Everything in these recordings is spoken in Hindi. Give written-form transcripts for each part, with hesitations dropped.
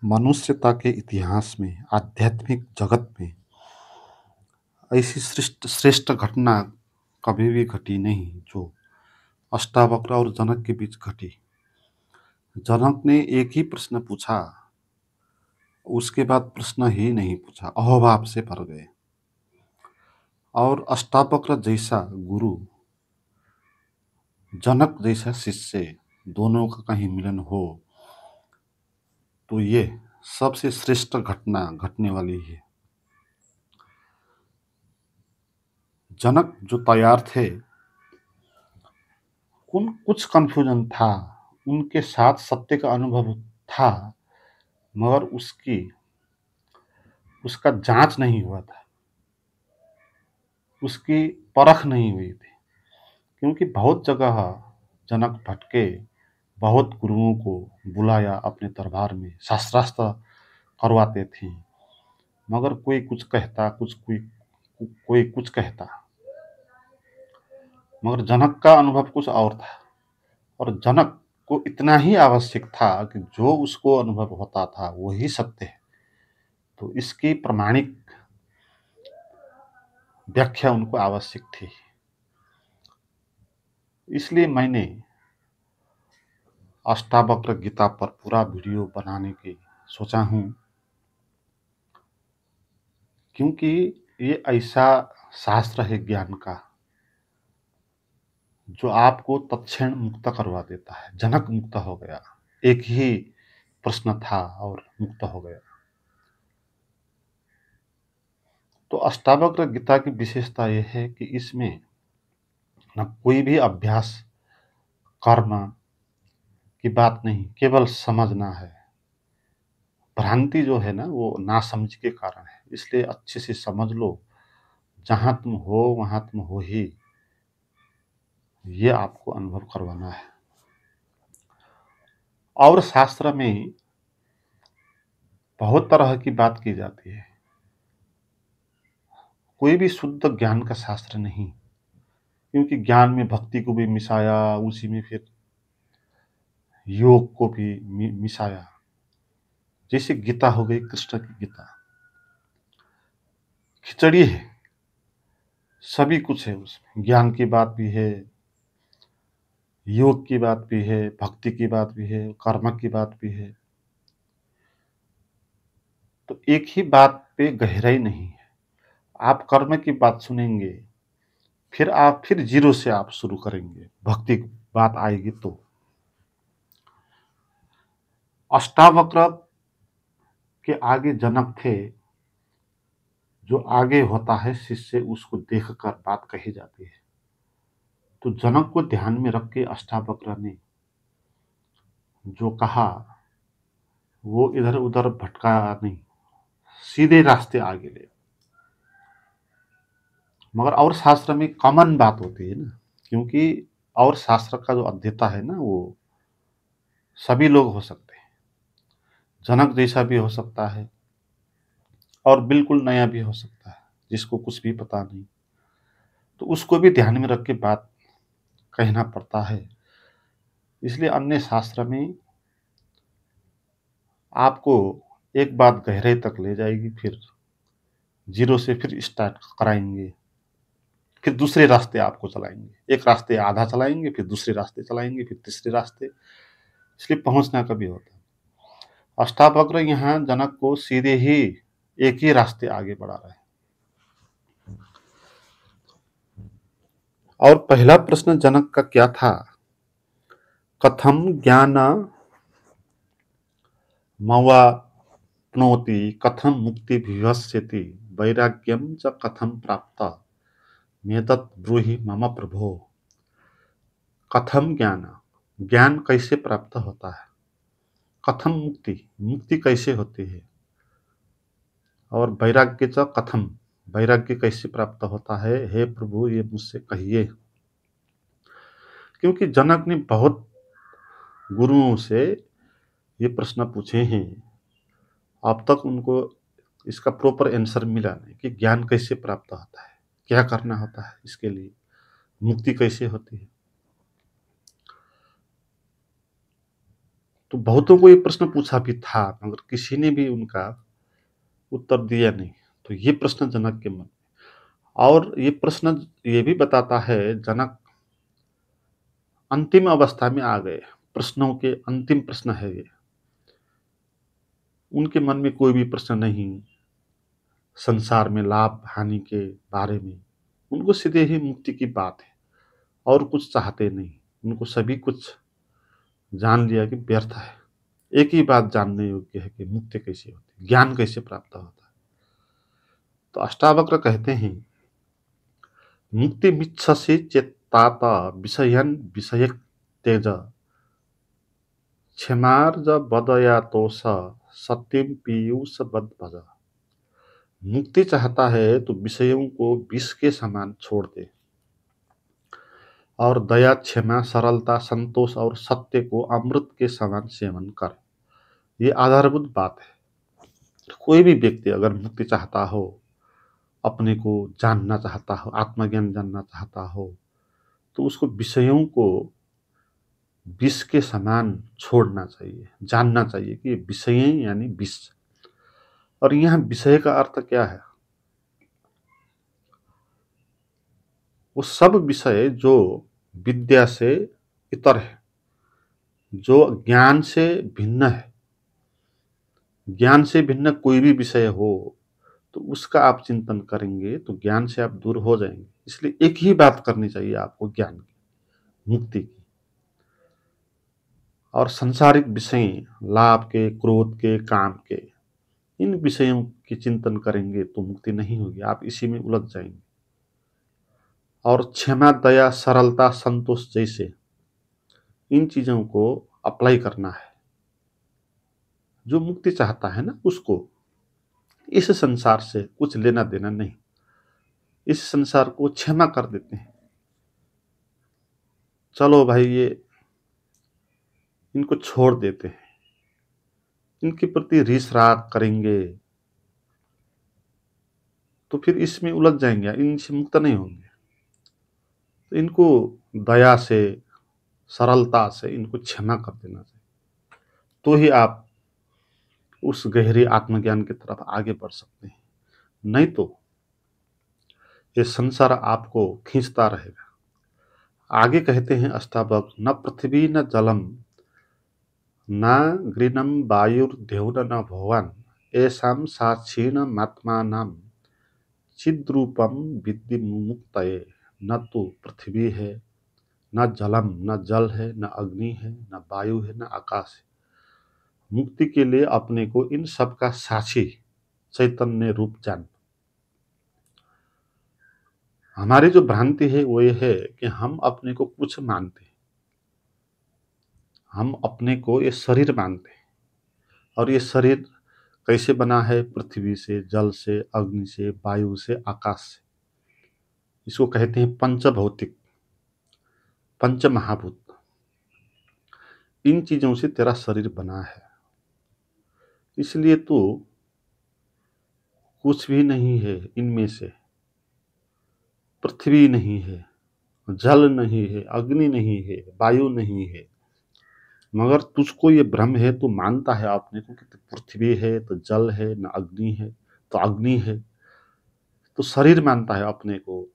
मनुष्यता के इतिहास में, आध्यात्मिक जगत में ऐसी श्रेष्ठ श्रेष्ठ घटना कभी भी घटी नहीं जो अष्टावक्र और जनक के बीच घटी। जनक ने एक ही प्रश्न पूछा, उसके बाद प्रश्न ही नहीं पूछा, अहोभाव से भर गए। और अष्टावक्र जैसा गुरु, जनक जैसा शिष्य, दोनों का कहीं मिलन हो तो ये सबसे श्रेष्ठ घटना घटने वाली है। जनक जो तैयार थे, कुछ कंफ्यूजन था, उनके साथ सत्य का अनुभव था, मगर उसका जांच नहीं हुआ था, उसकी परख नहीं हुई थी। क्योंकि बहुत जगह जनक भटके, बहुत गुरुओं को बुलाया अपने दरबार में, शास्त्रास्त्र करवाते थे, मगर कोई कुछ कहता, कोई कुछ कहता, मगर जनक का अनुभव कुछ और था। और जनक को इतना ही आवश्यक था कि जो उसको अनुभव होता था वही सत्य है। तो इसकी प्रमाणिक व्याख्या उनको आवश्यक थी। इसलिए मैंने अष्टावक्र गीता पर पूरा वीडियो बनाने की सोचा हूँ, क्योंकि ये ऐसा शास्त्र है ज्ञान का जो आपको तत्क्षण मुक्त करवा देता है। जनक मुक्त हो गया, एक ही प्रश्न था और मुक्त हो गया। तो अष्टावक्र गीता की विशेषता यह है कि इसमें न कोई भी अभ्यास कर्म की बात नहीं, केवल समझना है। भ्रांति जो है ना, वो नासमझ के कारण है, इसलिए अच्छे से समझ लो। जहां तुम हो वहां तुम हो ही, ये आपको अनुभव करवाना है। और शास्त्र में बहुत तरह की बात की जाती है, कोई भी शुद्ध ज्ञान का शास्त्र नहीं, क्योंकि ज्ञान में भक्ति को भी मिसाया, उसी में फिर योग को भी मिसाया। जैसे गीता हो गई, कृष्ण की गीता खिचड़ी है, सभी कुछ है उसमें। ज्ञान की बात भी है, योग की बात भी है, भक्ति की बात भी है, कर्म की बात भी है। तो एक ही बात पे गहराई नहीं है। आप कर्म की बात सुनेंगे, फिर जीरो से आप शुरू करेंगे, भक्ति की बात आएगी तो। अष्टावक्र के आगे जनक थे, जो आगे होता है शिष्य उसको देखकर बात कही जाती है। तो जनक को ध्यान में रख के अष्टावक्र ने जो कहा वो इधर उधर भटकाया नहीं, सीधे रास्ते आगे ले। मगर और शास्त्र में कॉमन बात होती है ना, क्योंकि और शास्त्र का जो अध्येता है ना, वो सभी लोग हो सकते हैं। जनक जैसा भी हो सकता है और बिल्कुल नया भी हो सकता है, जिसको कुछ भी पता नहीं। तो उसको भी ध्यान में रख के बात कहना पड़ता है। इसलिए अन्य शास्त्र में आपको एक बात गहराई तक ले जाएगी, फिर जीरो से फिर स्टार्ट कराएंगे, फिर दूसरे रास्ते आपको चलाएंगे। एक रास्ते आधा चलाएंगे, फिर दूसरे रास्ते चलाएंगे, फिर तीसरे रास्ते। इसलिए पहुंचना कभी होता है। अष्टावक्र यहाँ जनक को सीधे ही एक ही रास्ते आगे बढ़ा रहे हैं। और पहला प्रश्न जनक का क्या था? कथम ज्ञान मवाप्नोति, कथम मुक्ति विवस्यति, वैराग्यम च कथम प्राप्त, मेतत् ब्रूहि मम प्रभो। कथम ज्ञान, ज्ञान कैसे प्राप्त होता है? कथम मुक्ति, मुक्ति कैसे होती है? और वैराग्य च कथम, वैराग्य कैसे प्राप्त होता है? हे प्रभु, ये मुझसे कहिए। क्योंकि जनक ने बहुत गुरुओं से ये प्रश्न पूछे हैं, अब तक उनको इसका प्रॉपर आंसर मिला नहीं कि ज्ञान कैसे प्राप्त होता है, क्या करना होता है इसके लिए, मुक्ति कैसे होती है। तो बहुतों को ये प्रश्न पूछा भी था, मगर किसी ने भी उनका उत्तर दिया नहीं। तो ये प्रश्न जनक के मन में, और ये प्रश्न ये भी बताता है, जनक अंतिम अवस्था में आ गए, प्रश्नों के अंतिम प्रश्न है ये। उनके मन में कोई भी प्रश्न नहीं संसार में लाभ हानि के बारे में, उनको सीधे ही मुक्ति की बात है, और कुछ चाहते नहीं। उनको सभी कुछ जान लिया कि व्यर्थ है। एक ही बात जानने योग्य है कि मुक्ति कैसे होती है, ज्ञान कैसे प्राप्त होता है। तो अष्टावक्र कहते हैं, मुक्ति मिच्छसि चेत्तात विषयन विषयक तेज क्षमार्ज बदयातोष सत्यम पीयूष बद भज। मुक्ति चाहता है तो विषयों को विष के समान छोड़ दे, और दया, क्षमा, सरलता, संतोष और सत्य को अमृत के समान सेवन कर। ये आधारभूत बात है। कोई भी व्यक्ति अगर मुक्ति चाहता हो, अपने को जानना चाहता हो, आत्मज्ञान जानना चाहता हो, तो उसको विषयों को विष के समान छोड़ना चाहिए, जानना चाहिए कि विषय यानी विष। और यहाँ विषय का अर्थ क्या है? वो सब विषय जो विद्या से इतर है, जो ज्ञान से भिन्न है। ज्ञान से भिन्न कोई भी विषय हो तो उसका आप चिंतन करेंगे तो ज्ञान से आप दूर हो जाएंगे। इसलिए एक ही बात करनी चाहिए आपको, ज्ञान की, मुक्ति की। और संसारिक विषय, लाभ के, क्रोध के, काम के, इन विषयों की चिंतन करेंगे तो मुक्ति नहीं होगी, आप इसी में उलझ जाएंगे। और क्षमा, दया, सरलता, संतोष जैसे इन चीजों को अप्लाई करना है। जो मुक्ति चाहता है ना, उसको इस संसार से कुछ लेना देना नहीं। इस संसार को क्षमा कर देते हैं, चलो भाई ये इनको छोड़ देते हैं, इनके प्रति रीस राग करेंगे तो फिर इसमें उलझ जाएंगे, इनसे मुक्त नहीं होंगे। तो इनको दया से, सरलता से इनको क्षमा कर देना चाहिए, तो ही आप उस गहरी आत्मज्ञान की तरफ आगे बढ़ सकते हैं। नहीं तो ये संसार आपको खींचता रहेगा। आगे कहते हैं अष्टावक्र, न पृथ्वी न जलम न गृणम वायुर्देव न भुवन ऐसाम साक्षीण मात्मानम चिद्रूपम विद्धि मुमुक्तये। न तो पृथ्वी है, न जलम, न जल है, न अग्नि है, न वायु है, न आकाश है। मुक्ति के लिए अपने को इन सब का साक्षी चैतन्य रूप जान। हमारी जो भ्रांति है वो ये है कि हम अपने को कुछ मानते हैं, हम अपने को ये शरीर मानते हैं। और ये शरीर कैसे बना है? पृथ्वी से, जल से, अग्नि से, वायु से, आकाश से। इसको कहते हैं पंचभौतिक, पंच महाभूत। इन चीजों से तेरा शरीर बना है। इसलिए तो कुछ भी नहीं है इनमें से। पृथ्वी नहीं है, जल नहीं है, अग्नि नहीं है, वायु नहीं है, मगर तुझको ये भ्रम है, तू मानता है अपने को कि पृथ्वी है तो जल है, न अग्नि है तो अग्नि है, तो शरीर मानता है अपने को।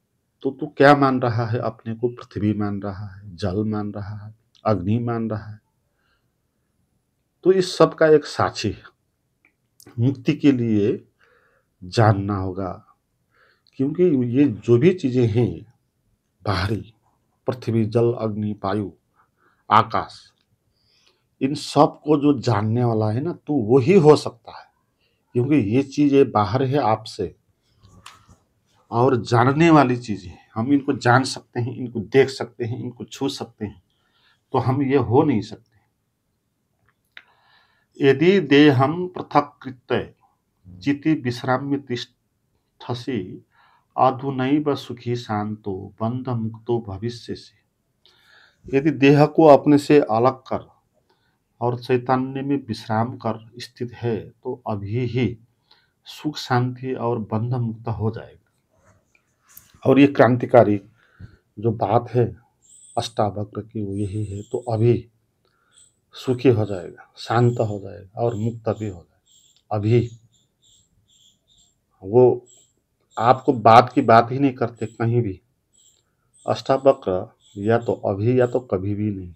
तो तू क्या मान रहा है? अपने को पृथ्वी मान रहा है, जल मान रहा है, अग्नि मान रहा है। तो इस सब का एक साक्षी है। मुक्ति के लिए जानना होगा, क्योंकि ये जो भी चीजें हैं बाहरी, पृथ्वी, जल, अग्नि, वायु, आकाश, इन सब को जो जानने वाला है ना, तो वही हो सकता है। क्योंकि ये चीजें बाहर है आपसे, और जानने वाली चीजें हम इनको जान सकते हैं, इनको देख सकते हैं, इनको छू सकते हैं, तो हम ये हो नहीं सकते। यदि देहम पृथक्कृत्य चिति विश्राम्य तिष्ठसि अधुनैव सुखी शांतो बंध मुक्तो भविष्य से। यदि देह को अपने से अलग कर और चैतन्य में विश्राम कर स्थित है तो अभी ही सुख, शांति और बंध मुक्त हो जाएगा। और ये क्रांतिकारी जो बात है अष्टावक्र की वो यही है। तो अभी सुखी हो जाएगा, शांत हो जाएगा और मुक्त भी हो जाएगा। अभी वो आपको बात की बात ही नहीं करते कहीं भी। अष्टावक्र या तो अभी या तो कभी भी नहीं,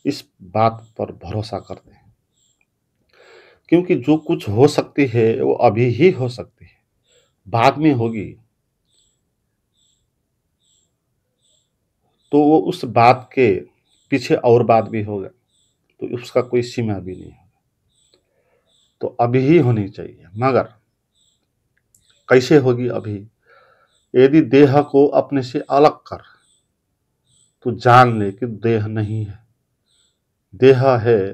इस बात पर भरोसा करते हैं, क्योंकि जो कुछ हो सकती है वो अभी ही हो सकती है, बाद में होगी तो वो उस बात के पीछे और बात भी होगा, तो उसका कोई सीमा भी नहीं है। तो अभी ही होनी चाहिए, मगर कैसे होगी अभी? यदि देह को अपने से अलग कर, तो जान ले कि देह नहीं है। देह है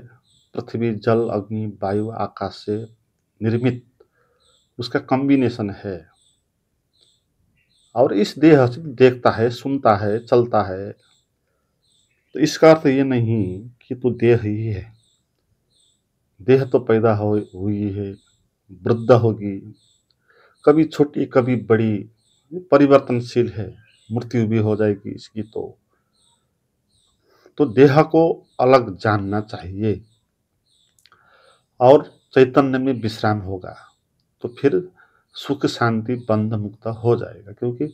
पृथ्वी, जल, अग्नि, वायु, आकाश से निर्मित, उसका कॉम्बिनेशन है। और इस देह से देखता है, सुनता है, चलता है, तो इसका अर्थ ये नहीं कि तू देह ही है। देह तो पैदा हुई है, वृद्ध होगी, कभी छोटी कभी बड़ी, परिवर्तनशील है, मृत्यु भी हो जाएगी इसकी। तो देह को अलग जानना चाहिए और चैतन्य में विश्राम होगा, तो फिर सुख शांति बंध मुक्त हो जाएगा। क्योंकि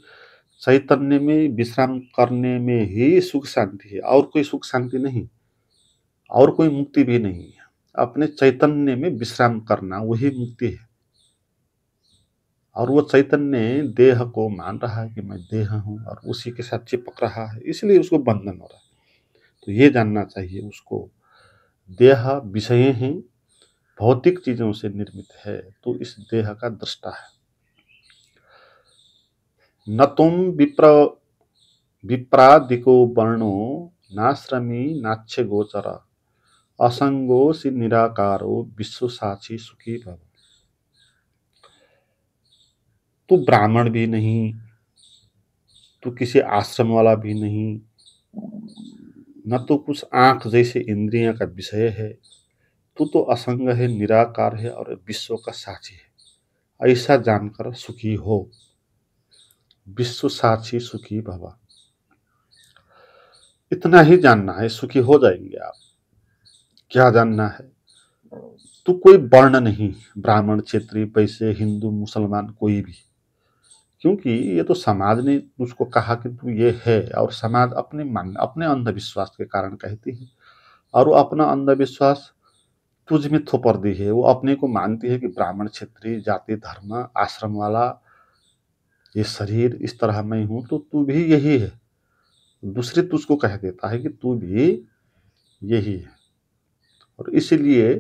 चैतन्य में विश्राम करने में ही सुख शांति है, और कोई सुख शांति नहीं, और कोई मुक्ति भी नहीं है। अपने चैतन्य में विश्राम करना वही मुक्ति है। और वो चैतन्य देह को मान रहा है कि मैं देह हूँ और उसी के साथ चिपक रहा है, इसलिए उसको बंधन हो रहा है। तो ये जानना चाहिए उसको, देह विषय है, भौतिक चीजों से निर्मित है, तो इस देह का दृष्टा है। न तुम विप्रादिको वर्णो नाश्रमी नाच्य गोचर असंगोसी निराकारो विश्व साक्षी सुखी भव। तू ब्राह्मण भी नहीं, तू किसी आश्रम वाला भी नहीं, न तो कुछ आंख जैसे इंद्रियों का विषय है, तू तो असंग है, निराकार है और विश्व का साक्षी है। ऐसा जानकर सुखी हो, विश्व साक्षी सुखी भव। इतना ही जानना है, सुखी हो जाएंगे आप। क्या जानना है? तू कोई वर्ण नहीं, ब्राह्मण, क्षत्रिय, वैश्य, हिंदू, मुसलमान, कोई भी। क्योंकि ये तो समाज ने उसको कहा कि तू ये है, और समाज अपने अंधविश्वास के कारण कहती है, और वो अपना अंधविश्वास तुझ में थोपर दी है। वो अपने को मानती है कि ब्राह्मण, क्षत्रिय, जाति, धर्म, आश्रम वाला, ये शरीर इस तरह मैं हूं, तो तू भी यही है। दूसरे तुझको कह देता है कि तू भी यही है, और इसलिए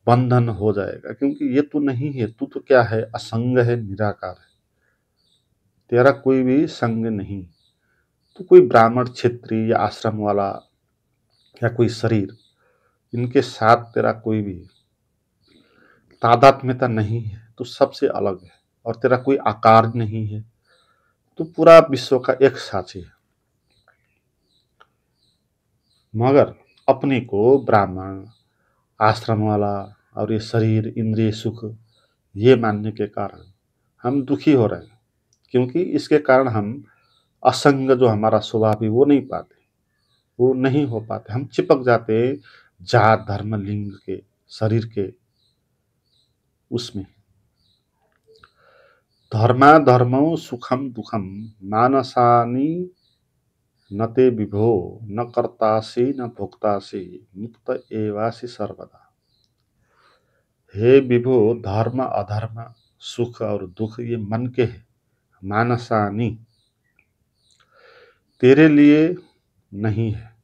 बंधन हो जाएगा। क्योंकि ये तू नहीं है, तू तो क्या है? असंग है, निराकार है, तेरा कोई भी संग नहीं। तो कोई ब्राह्मण, क्षेत्रीय या आश्रम वाला या कोई शरीर, इनके साथ तेरा कोई भी तादात्म्यता नहीं है, तो सबसे अलग है। और तेरा कोई आकार नहीं है, तो पूरा विश्व का एक साक्षी है। मगर अपने को ब्राह्मण, आश्रम वाला और ये शरीर, इंद्रिय सुख, ये मानने के कारण हम दुखी हो रहे हैं। क्योंकि इसके कारण हम असंग, जो हमारा स्वभाव है, वो नहीं पाते, वो नहीं हो पाते। हम चिपक जाते जात, धर्म, लिंग के, शरीर के उसमें। धर्माधर्मौ सुखम दुखम मानसानि न ते विभो न कर्तासि न भोक्तासि मुक्त एवासि सर्वदा। हे विभो, धर्म अधर्म, सुख और दुख ये मन के हैं। मानसानि तेरे लिए नहीं है।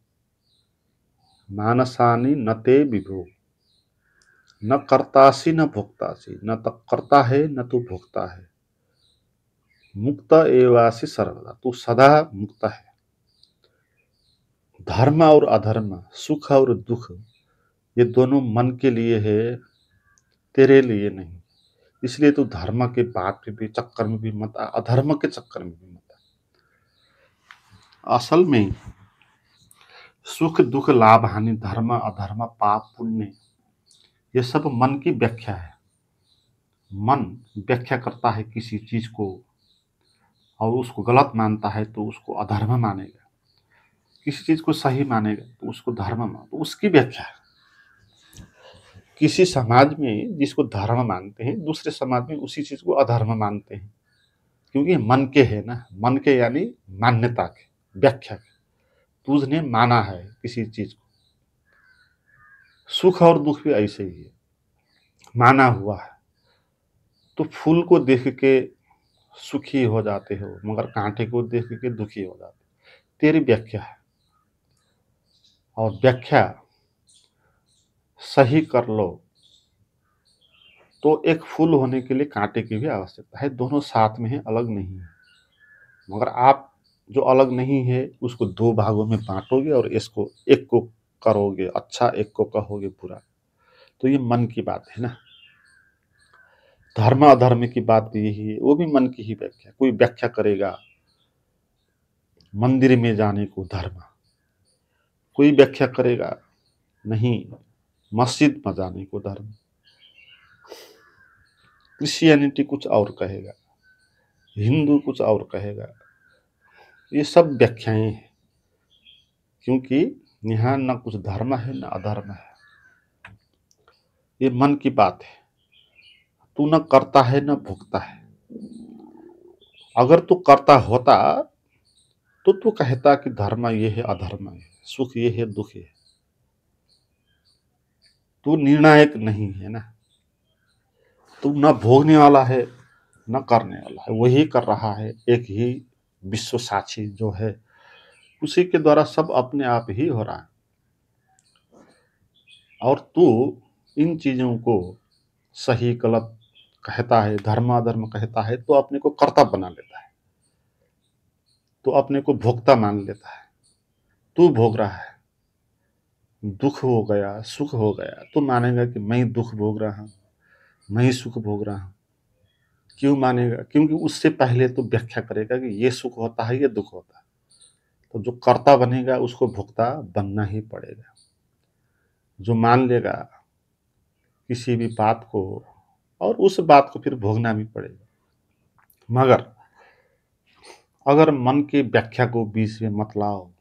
मानसानि न ते विभो, न कर्तासि न भोक्तासि, न तो कर्ता है न तो भोक्ता है। मुक्त एवासि सर्वदा, तू सदा मुक्त है। धर्म और अधर्म, सुख और दुख, ये दोनों मन के लिए है, तेरे लिए नहीं। इसलिए तू धर्म के बात पे भी चक्कर में भी मत आ, अधर्म के चक्कर में भी मत आ। असल में सुख दुख, लाभ हानि, धर्म अधर्म, पाप पुण्य, ये सब मन की व्याख्या है। मन व्याख्या करता है किसी चीज को, और उसको गलत मानता है तो उसको अधर्म मानेगा। किसी चीज को सही मानेगा तो उसको धर्म मान, तो उसकी व्याख्या है। किसी समाज में जिसको धर्म मानते हैं, दूसरे समाज में उसी चीज को अधर्म मानते हैं, क्योंकि मन के है ना, मन के यानी मान्यता के, व्याख्या के। तुझने माना है किसी चीज को, सुख और दुख भी ऐसे ही है, माना हुआ है। तो फूल को देख के सुखी हो जाते हो, मगर कांटे को देख के दुखी हो जाते हो। तेरी व्याख्या है, और व्याख्या सही कर लो तो एक फूल होने के लिए कांटे की भी आवश्यकता है। दोनों साथ में है, अलग नहीं है। मगर आप जो अलग नहीं है उसको दो भागों में बांटोगे और इसको एक को करोगे अच्छा, एक को कहोगे बुरा। तो ये मन की बात है ना। धर्म अधर्म की बात भी यही है, वो भी मन की ही व्याख्या। कोई व्याख्या करेगा मंदिर में जाने को धर्म, कोई व्याख्या करेगा नहीं मस्जिद में जाने को धर्म। क्रिश्चियनिटी कुछ और कहेगा, हिंदू कुछ और कहेगा। ये सब व्याख्याएं हैं, क्योंकि यहाँ न कुछ धर्म है न अधर्म है। ये मन की बात है। तू न करता है न भोगता है। अगर तू करता होता तो तू कहता कि धर्म ये है, अधर्म है, सुख ये है, दुख ये है। तू निर्णायक नहीं है ना। तू न भोगने वाला है न करने वाला है, वही कर रहा है। एक ही विश्व साक्षी जो है, उसी के द्वारा सब अपने आप ही हो रहा है। और तू इन चीजों को सही गलत कहता है, धर्म अधर्म कहता है, तो अपने को कर्ता बना लेता है, तो अपने को भोक्ता मान लेता है। तू भोग रहा है, दुख हो गया सुख हो गया, तो मानेगा कि मैं दुख भोग रहा हूं, मैं सुख भोग रहा हूं। क्यों मानेगा? क्योंकि उससे पहले तो व्याख्या करेगा कि ये सुख होता है, ये दुख होता है। तो जो कर्ता बनेगा उसको भोक्ता बनना ही पड़ेगा। जो मान लेगा किसी भी बात को, और उस बात को फिर भोगना भी पड़ेगा। मगर अगर मन की व्याख्या को बीच में मत लाओ,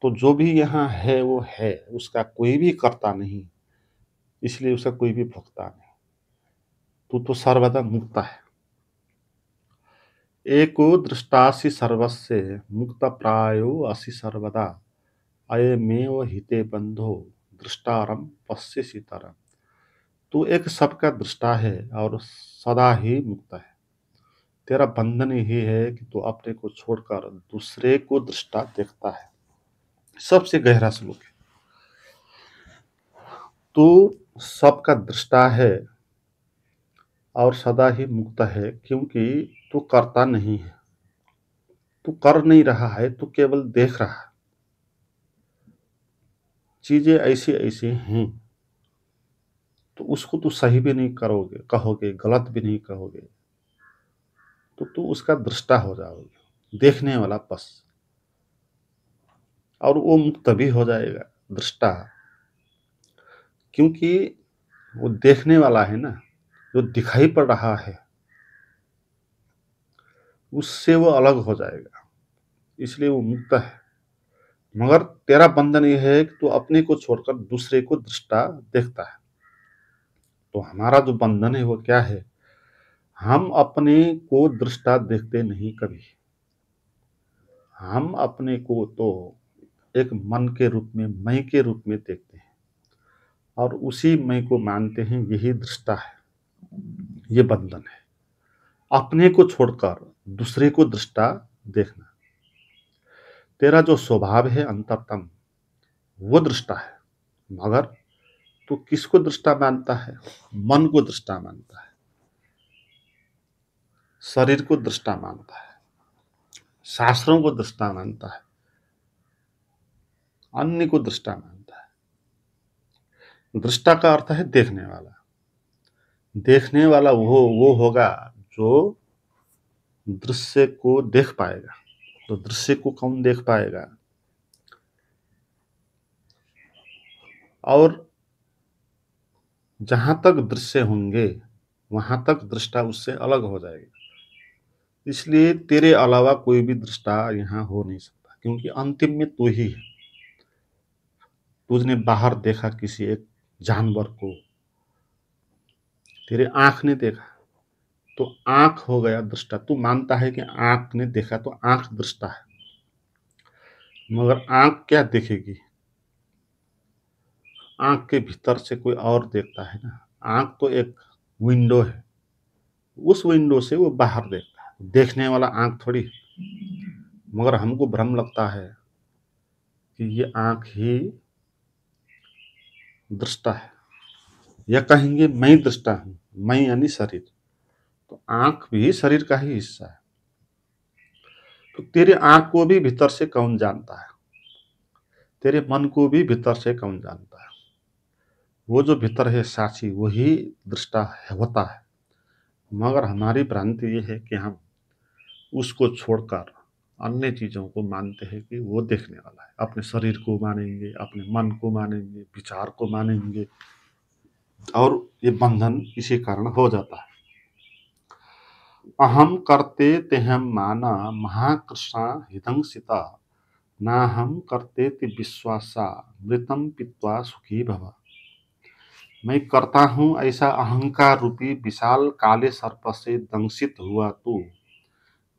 तो जो भी यहाँ है वो है, उसका कोई भी कर्ता नहीं, इसलिए उसका कोई भी भोक्ता नहीं। तू तो सर्वदा मुक्त है। एको दृष्टासि सर्वस्य मुक्त प्रायो असि सर्वदा, अयमेव हिते बंधो दृष्टारम पश्यसि तरम। तू एक सबका दृष्टा है और सदा ही मुक्त है। तेरा बंधन यही है कि तू अपने को छोड़कर दूसरे को दृष्टा देखता है। सबसे गहरा श्लोक है। तू सबका दृष्टा है और सदा ही मुक्त है, क्योंकि तू करता नहीं है, तू कर नहीं रहा है, तू केवल देख रहा है। चीजें ऐसी ऐसी हैं, तो उसको तू सही भी नहीं करोगे, कहोगे गलत भी नहीं कहोगे, तो तू उसका दृष्टा हो जाओगे, देखने वाला बस। और वो मुक्त भी हो जाएगा, दृष्टा, क्योंकि वो देखने वाला है ना, जो दिखाई पड़ रहा है उससे वो अलग हो जाएगा, इसलिए वो मुक्त है। मगर तेरा बंधन ये है कि तू अपने को छोड़कर दूसरे को दृष्टा देखता है। तो हमारा जो बंधन है वो क्या है? हम अपने को दृष्टा देखते नहीं कभी। हम अपने को तो एक मन के रूप में, मैं के रूप में देखते हैं, और उसी मैं को मानते हैं। यही दृष्टा है, ये बंधन है। अपने को छोड़कर दूसरे को दृष्टा देखना। तेरा जो स्वभाव है अंतरतम, वो दृष्टा है। मगर तू किसको दृष्टा मानता है? मन को दृष्टा मानता है, शरीर को दृष्टा मानता है, शास्त्रों को दृष्टा मानता है, अन्य को दृष्टा मानता है। दृष्टा का अर्थ है देखने वाला। देखने वाला वो होगा जो दृश्य को देख पाएगा। तो दृश्य को कौन देख पाएगा? और जहां तक दृश्य होंगे वहां तक दृष्टा उससे अलग हो जाएगा। इसलिए तेरे अलावा कोई भी दृष्टा यहाँ हो नहीं सकता, क्योंकि अंतिम में तू ही है। तुझने बाहर देखा किसी एक जानवर को, तेरे आँख ने देखा, तो आँख हो गया दृष्टा। तू मानता है कि आँख ने देखा तो आँख दृष्टा है, मगर आँख क्या देखेगी? आँख के भीतर से कोई और देखता है ना। आँख तो एक विंडो है, उस विंडो से वो बाहर देखता है, देखने वाला आँख थोड़ी। मगर हमको भ्रम लगता है कि ये आँख ही दृष्टा है, या कहेंगे मैं ही दृष्टा हूँ। मैं यानी शरीर, तो आँख भी शरीर का ही हिस्सा है। तो तेरे आँख को भी भीतर से कौन जानता है? तेरे मन को भी भीतर से कौन जानता है? वो जो भीतर है साक्षी, वही दृष्टा है, होता है। मगर हमारी भ्रांति ये है कि हम उसको छोड़कर अन्य चीज़ों को मानते हैं कि वो देखने वाला है। अपने शरीर को मानेंगे, अपने मन को मानेंगे, विचार को मानेंगे, और ये बंधन इसी कारण हो जाता है। अहम करते तेहम माना महाकृष्णा हिदंसिता, नाहम करते ते विश्वासा मृतम पित्वा सुखी भव। मैं करता हूँ ऐसा अहंकार रूपी विशाल काले सर्प से दंशित हुआ तू,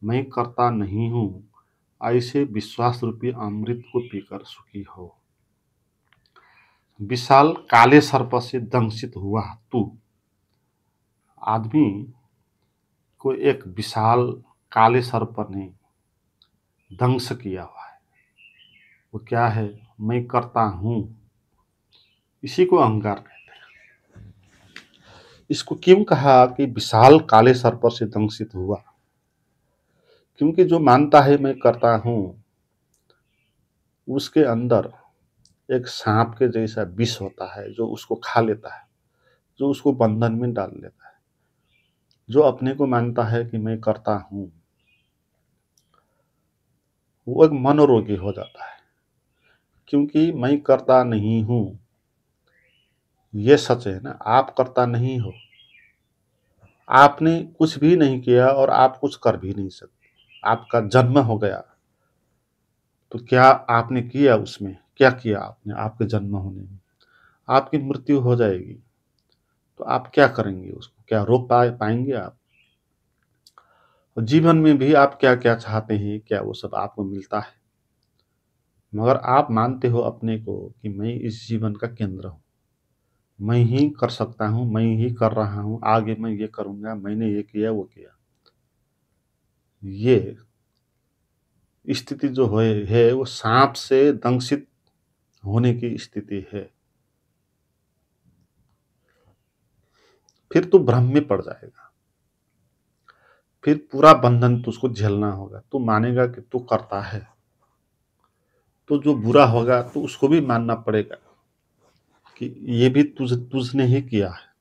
मैं करता नहीं हूँ ऐसे विश्वास रूपी अमृत को पीकर सुखी हो। विशाल काले सर्प से दंशित हुआ तू, आदमी को एक विशाल काले सर्प ने दंश किया हुआ है। वो क्या है? मैं करता हूँ, इसी को अहंकार कहते हैं। इसको क्यों कहा कि विशाल काले सर्प से दंशित हुआ? क्योंकि जो मानता है मैं करता हूँ, उसके अंदर एक सांप के जैसा विष होता है जो उसको खा लेता है, जो उसको बंधन में डाल लेता है। जो अपने को मानता है कि मैं करता हूँ, वो एक मनोरोगी हो जाता है, क्योंकि मैं करता नहीं हूँ ये सच है ना। आप करता नहीं हो, आपने कुछ भी नहीं किया और आप कुछ कर भी नहीं सकते। आपका जन्म हो गया, तो क्या आपने किया? उसमें क्या किया आपने? आपके जन्म होने में आपकी मृत्यु हो जाएगी, तो आप क्या करेंगे? उसको क्या रोक पाएंगे आप? और जीवन में भी आप क्या क्या चाहते हैं, क्या वो सब आपको मिलता है? मगर आप मानते हो अपने को कि मैं इस जीवन का केंद्र हूँ, मैं ही कर सकता हूँ, मैं ही कर रहा हूँ, आगे मैं ये करूँगा, मैंने ये किया वो किया। ये स्थिति जो है वो सांप से दंशित होने की स्थिति है। फिर तू भ्रम में पड़ जाएगा, फिर पूरा बंधन तुझको झेलना होगा। तू मानेगा कि तू करता है, तो जो बुरा होगा तो उसको भी मानना पड़ेगा कि ये भी तुझने ही किया है।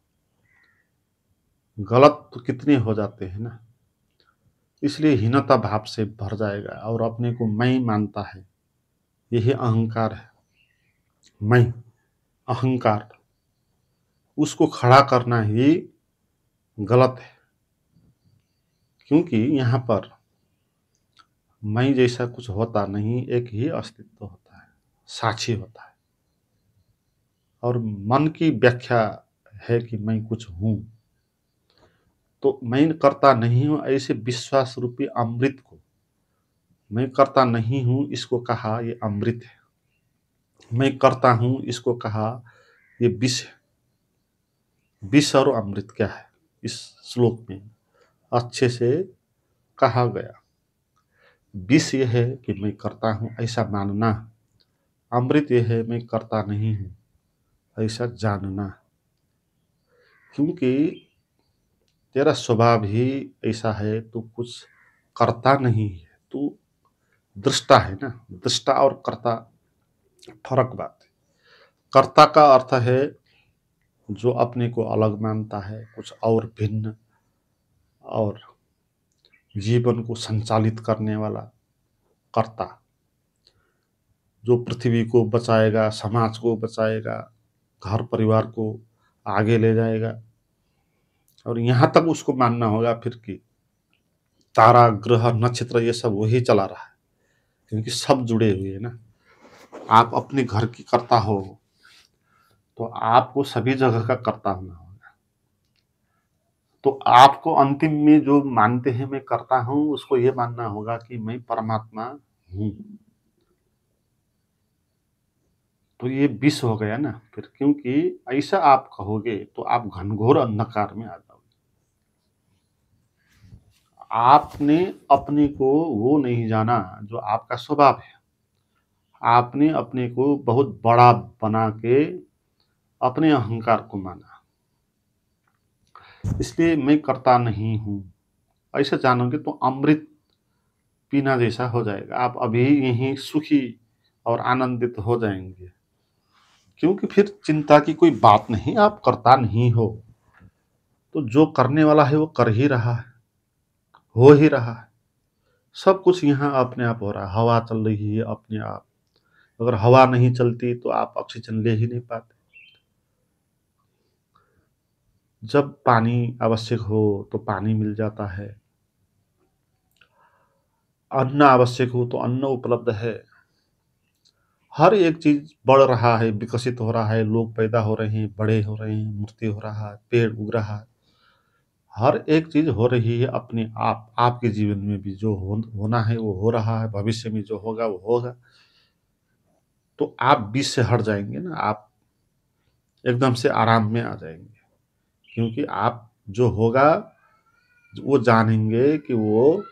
गलत तो कितने हो जाते हैं ना। इसलिए हीनता भाव से भर जाएगा और अपने को मैं मानता है। यही अहंकार है। मैं, अहंकार, उसको खड़ा करना ही गलत है, क्योंकि यहाँ पर मैं जैसा कुछ होता नहीं, एक ही अस्तित्व होता है, साक्षी होता है। और मन की व्याख्या है कि मैं कुछ हूँ, तो मैं करता नहीं हूँ ऐसे विश्वास रूपी अमृत को, मैं करता नहीं हूँ इसको कहा ये अमृत है। मैं करता हूँ इसको कहा ये विष है। विष और अमृत क्या है इस श्लोक में अच्छे से कहा गया। विष यह है कि मैं करता हूँ ऐसा मानना, अमृत यह है मैं करता नहीं हूँ ऐसा जानना। क्योंकि तेरा स्वभाव ही ऐसा है, तू कुछ करता नहीं है, तू दृष्टा है ना। दृष्टा और कर्ता फर्क बात है। कर्ता का अर्थ है जो अपने को अलग मानता है, कुछ और भिन्न, और जीवन को संचालित करने वाला कर्ता, जो पृथ्वी को बचाएगा, समाज को बचाएगा, घर परिवार को आगे ले जाएगा। और यहाँ तक उसको मानना होगा फिर कि तारा, ग्रह, नक्षत्र ये सब वही चला रहा है, क्योंकि सब जुड़े हुए हैं ना। आप अपने घर की कर्ता हो, तो आपको सभी जगह का कर्ता होना होगा। तो आपको अंतिम में जो मानते हैं मैं करता हूँ, उसको ये मानना होगा कि मैं परमात्मा हूँ। तो ये विष हो गया ना फिर, क्योंकि ऐसा आप कहोगे तो आप घनघोर अंधकार में आ जाओगे। आपने अपने को वो नहीं जाना जो आपका स्वभाव है। आपने अपने को बहुत बड़ा बना के अपने अहंकार को माना, इसलिए मैं करता नहीं हूँ। ऐसा जानोगे तो अमृत पीना जैसा हो जाएगा। आप अभी यहीं सुखी और आनंदित हो जाएंगे, क्योंकि फिर चिंता की कोई बात नहीं, आप करता नहीं हो। तो जो करने वाला है वो कर ही रहा है, हो ही रहा है। सब कुछ यहाँ अपने आप हो रहा है। हवा चल रही है अपने आप। अगर हवा नहीं चलती तो आप ऑक्सीजन ले ही नहीं पाते। जब पानी आवश्यक हो तो पानी मिल जाता है, अन्न आवश्यक हो तो अन्न उपलब्ध है। हर एक चीज बढ़ रहा है, विकसित हो रहा है, लोग पैदा हो रहे हैं, बड़े हो रहे हैं, मूर्ति हो रहा है, पेड़ उग रहा है। हर एक चीज हो रही है अपने आप। आपके जीवन में भी जो होना है वो हो रहा है, भविष्य में जो होगा वो होगा। तो आप बीच से हट जाएंगे ना, आप एकदम से आराम में आ जाएंगे, क्योंकि आप जो होगा वो जानेंगे कि वो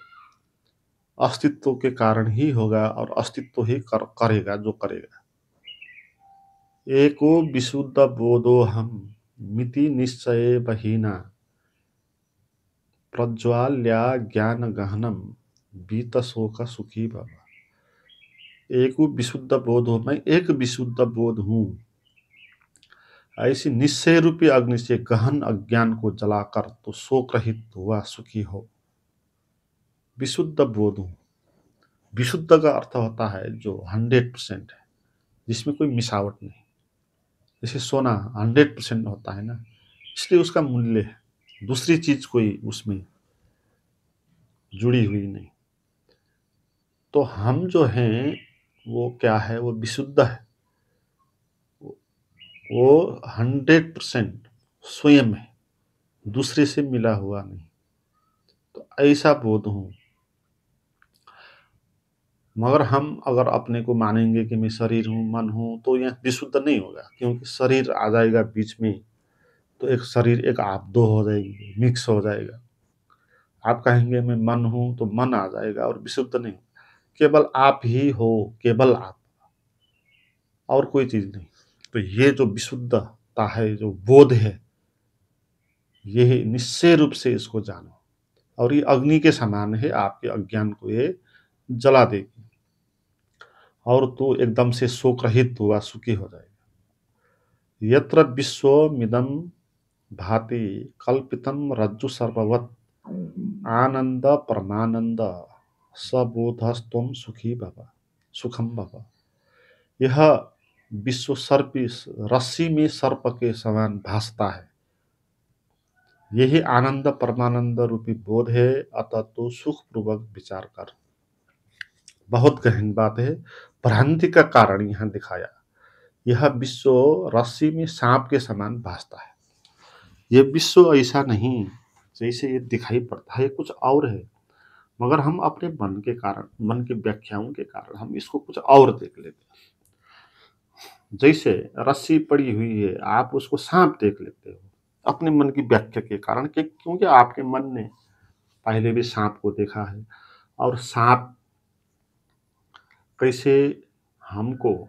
अस्तित्व के कारण ही होगा, और अस्तित्व ही करेगा जो करेगा। एको विशुद्ध बोधो हम मिति निश्चय बहिना प्रज्वाल्या ज्ञान गहनम बीत शोक सुखी बाबा। एको विशुद्ध बोध हो, मैं एक विशुद्ध बोध हूँ। ऐसी निश्चय रूपी अग्नि से गहन अज्ञान को जलाकर तो शोक रहित हुआ सुखी हो। विशुद्ध बोध हूँ। विशुद्ध का अर्थ होता है जो 100% है, जिसमें कोई मिसावट नहीं। जैसे सोना 100% होता है ना, इसलिए उसका मूल्य है। दूसरी चीज कोई उसमें जुड़ी हुई नहीं। तो हम जो हैं वो क्या है, वो विशुद्ध है। वो 100% स्वयं है, दूसरे से मिला हुआ नहीं। तो ऐसा बोध हूँ। मगर हम अगर अपने को मानेंगे कि मैं शरीर हूँ, मन हूँ, तो यह विशुद्ध नहीं होगा, क्योंकि शरीर आ जाएगा बीच में, तो एक शरीर एक आप दो हो जाएगी, मिक्स हो जाएगा। आप कहेंगे मैं मन हूँ, तो मन आ जाएगा और विशुद्ध नहीं। केवल आप ही हो, केवल आप, और कोई चीज नहीं। तो ये जो विशुद्धता है, जो बोध है, ये निश्चय रूप से इसको जानो। और ये अग्नि के समान है, आपके अज्ञान को ये जला देगी, और तो एकदम से शोक रहित हुआ सुखी हो जाएगा। यत्र विश्वमिदं भाति कल्पितं रज्जु सर्पवत् आनंद परमानंद सबोधस्त्वं सुखी भव, सुखम भव। यह विश्व सर्प रस्सी में सर्प के समान भासता है। यही आनंद परमानंद रूपी बोध है। अतः तो सुख पूर्वक विचार कर। बहुत गहन बात है। भ्रांति का कारण यहाँ दिखाया। यह विश्व रस्सी में सांप के समान भासता है। यह विश्व ऐसा नहीं जैसे ये दिखाई पड़ता है, ये कुछ और है। मगर हम अपने मन के कारण, मन की व्याख्याओं के कारण हम इसको कुछ और देख लेते हैं। जैसे रस्सी पड़ी हुई है, आप उसको सांप देख लेते हो अपने मन की व्याख्या के कारण, क्योंकि आपके मन ने पहले भी सांप को देखा है। और सांप कैसे हमको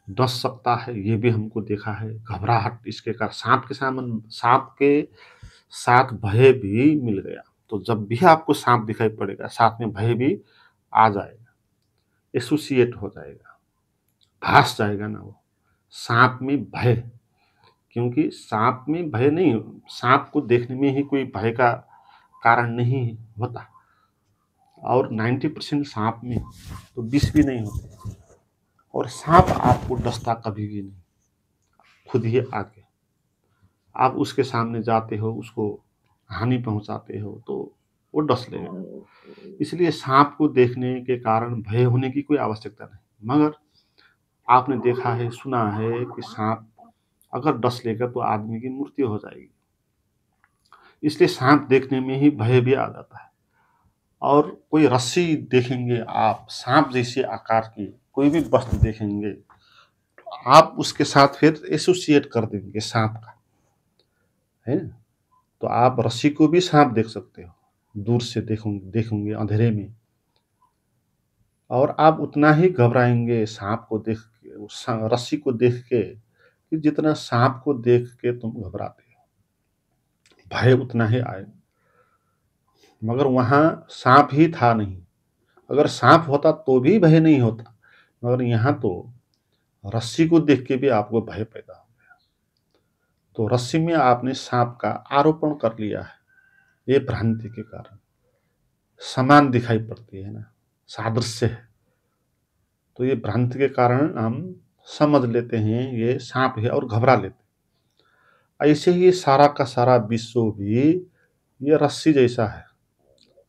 डस सकता है ये भी हमको देखा है। घबराहट इसके कारण, सांप के साथ भय भी मिल गया। तो जब भी आपको सांप दिखाई पड़ेगा, साथ में भय भी आ जाएगा, एसोसिएट हो जाएगा, भास जाएगा ना वो सांप में भय। क्योंकि सांप में भय नहीं, सांप को देखने में ही कोई भय का कारण नहीं होता। और 90% सांप में तो विष भी नहीं होते। और सांप आपको डसता कभी भी नहीं, खुद ही आके आप उसके सामने जाते हो, उसको हानि पहुंचाते हो, तो वो डस लेगा। इसलिए सांप को देखने के कारण भय होने की कोई आवश्यकता नहीं। मगर आपने देखा है, सुना है कि सांप अगर डस लेगा तो आदमी की मृत्यु हो जाएगी। इसलिए सांप देखने में ही भय भी आ जाता है। और कोई रस्सी देखेंगे आप, सांप जैसे आकार की कोई भी वस्तु देखेंगे, आप उसके साथ फिर एसोसिएट कर देंगे सांप का, है ना। तो आप रस्सी को भी सांप देख सकते हो, दूर से देखोगे अंधेरे में, और आप उतना ही घबराएंगे सांप को देख के, रस्सी को देख के, कि जितना सांप को देख के तुम घबराते हो, भय उतना ही आए। मगर वहां सांप ही था नहीं। अगर सांप होता तो भी भय नहीं होता, मगर यहाँ तो रस्सी को देख के भी आपको भय पैदा हो गया। तो रस्सी में आपने सांप का आरोपण कर लिया है, ये भ्रांति के कारण। समान दिखाई पड़ती है ना, सादृश्य है, तो ये भ्रांति के कारण हम समझ लेते हैं ये सांप है और घबरा लेते हैं। ऐसे ही सारा का सारा विश्व भी ये रस्सी जैसा है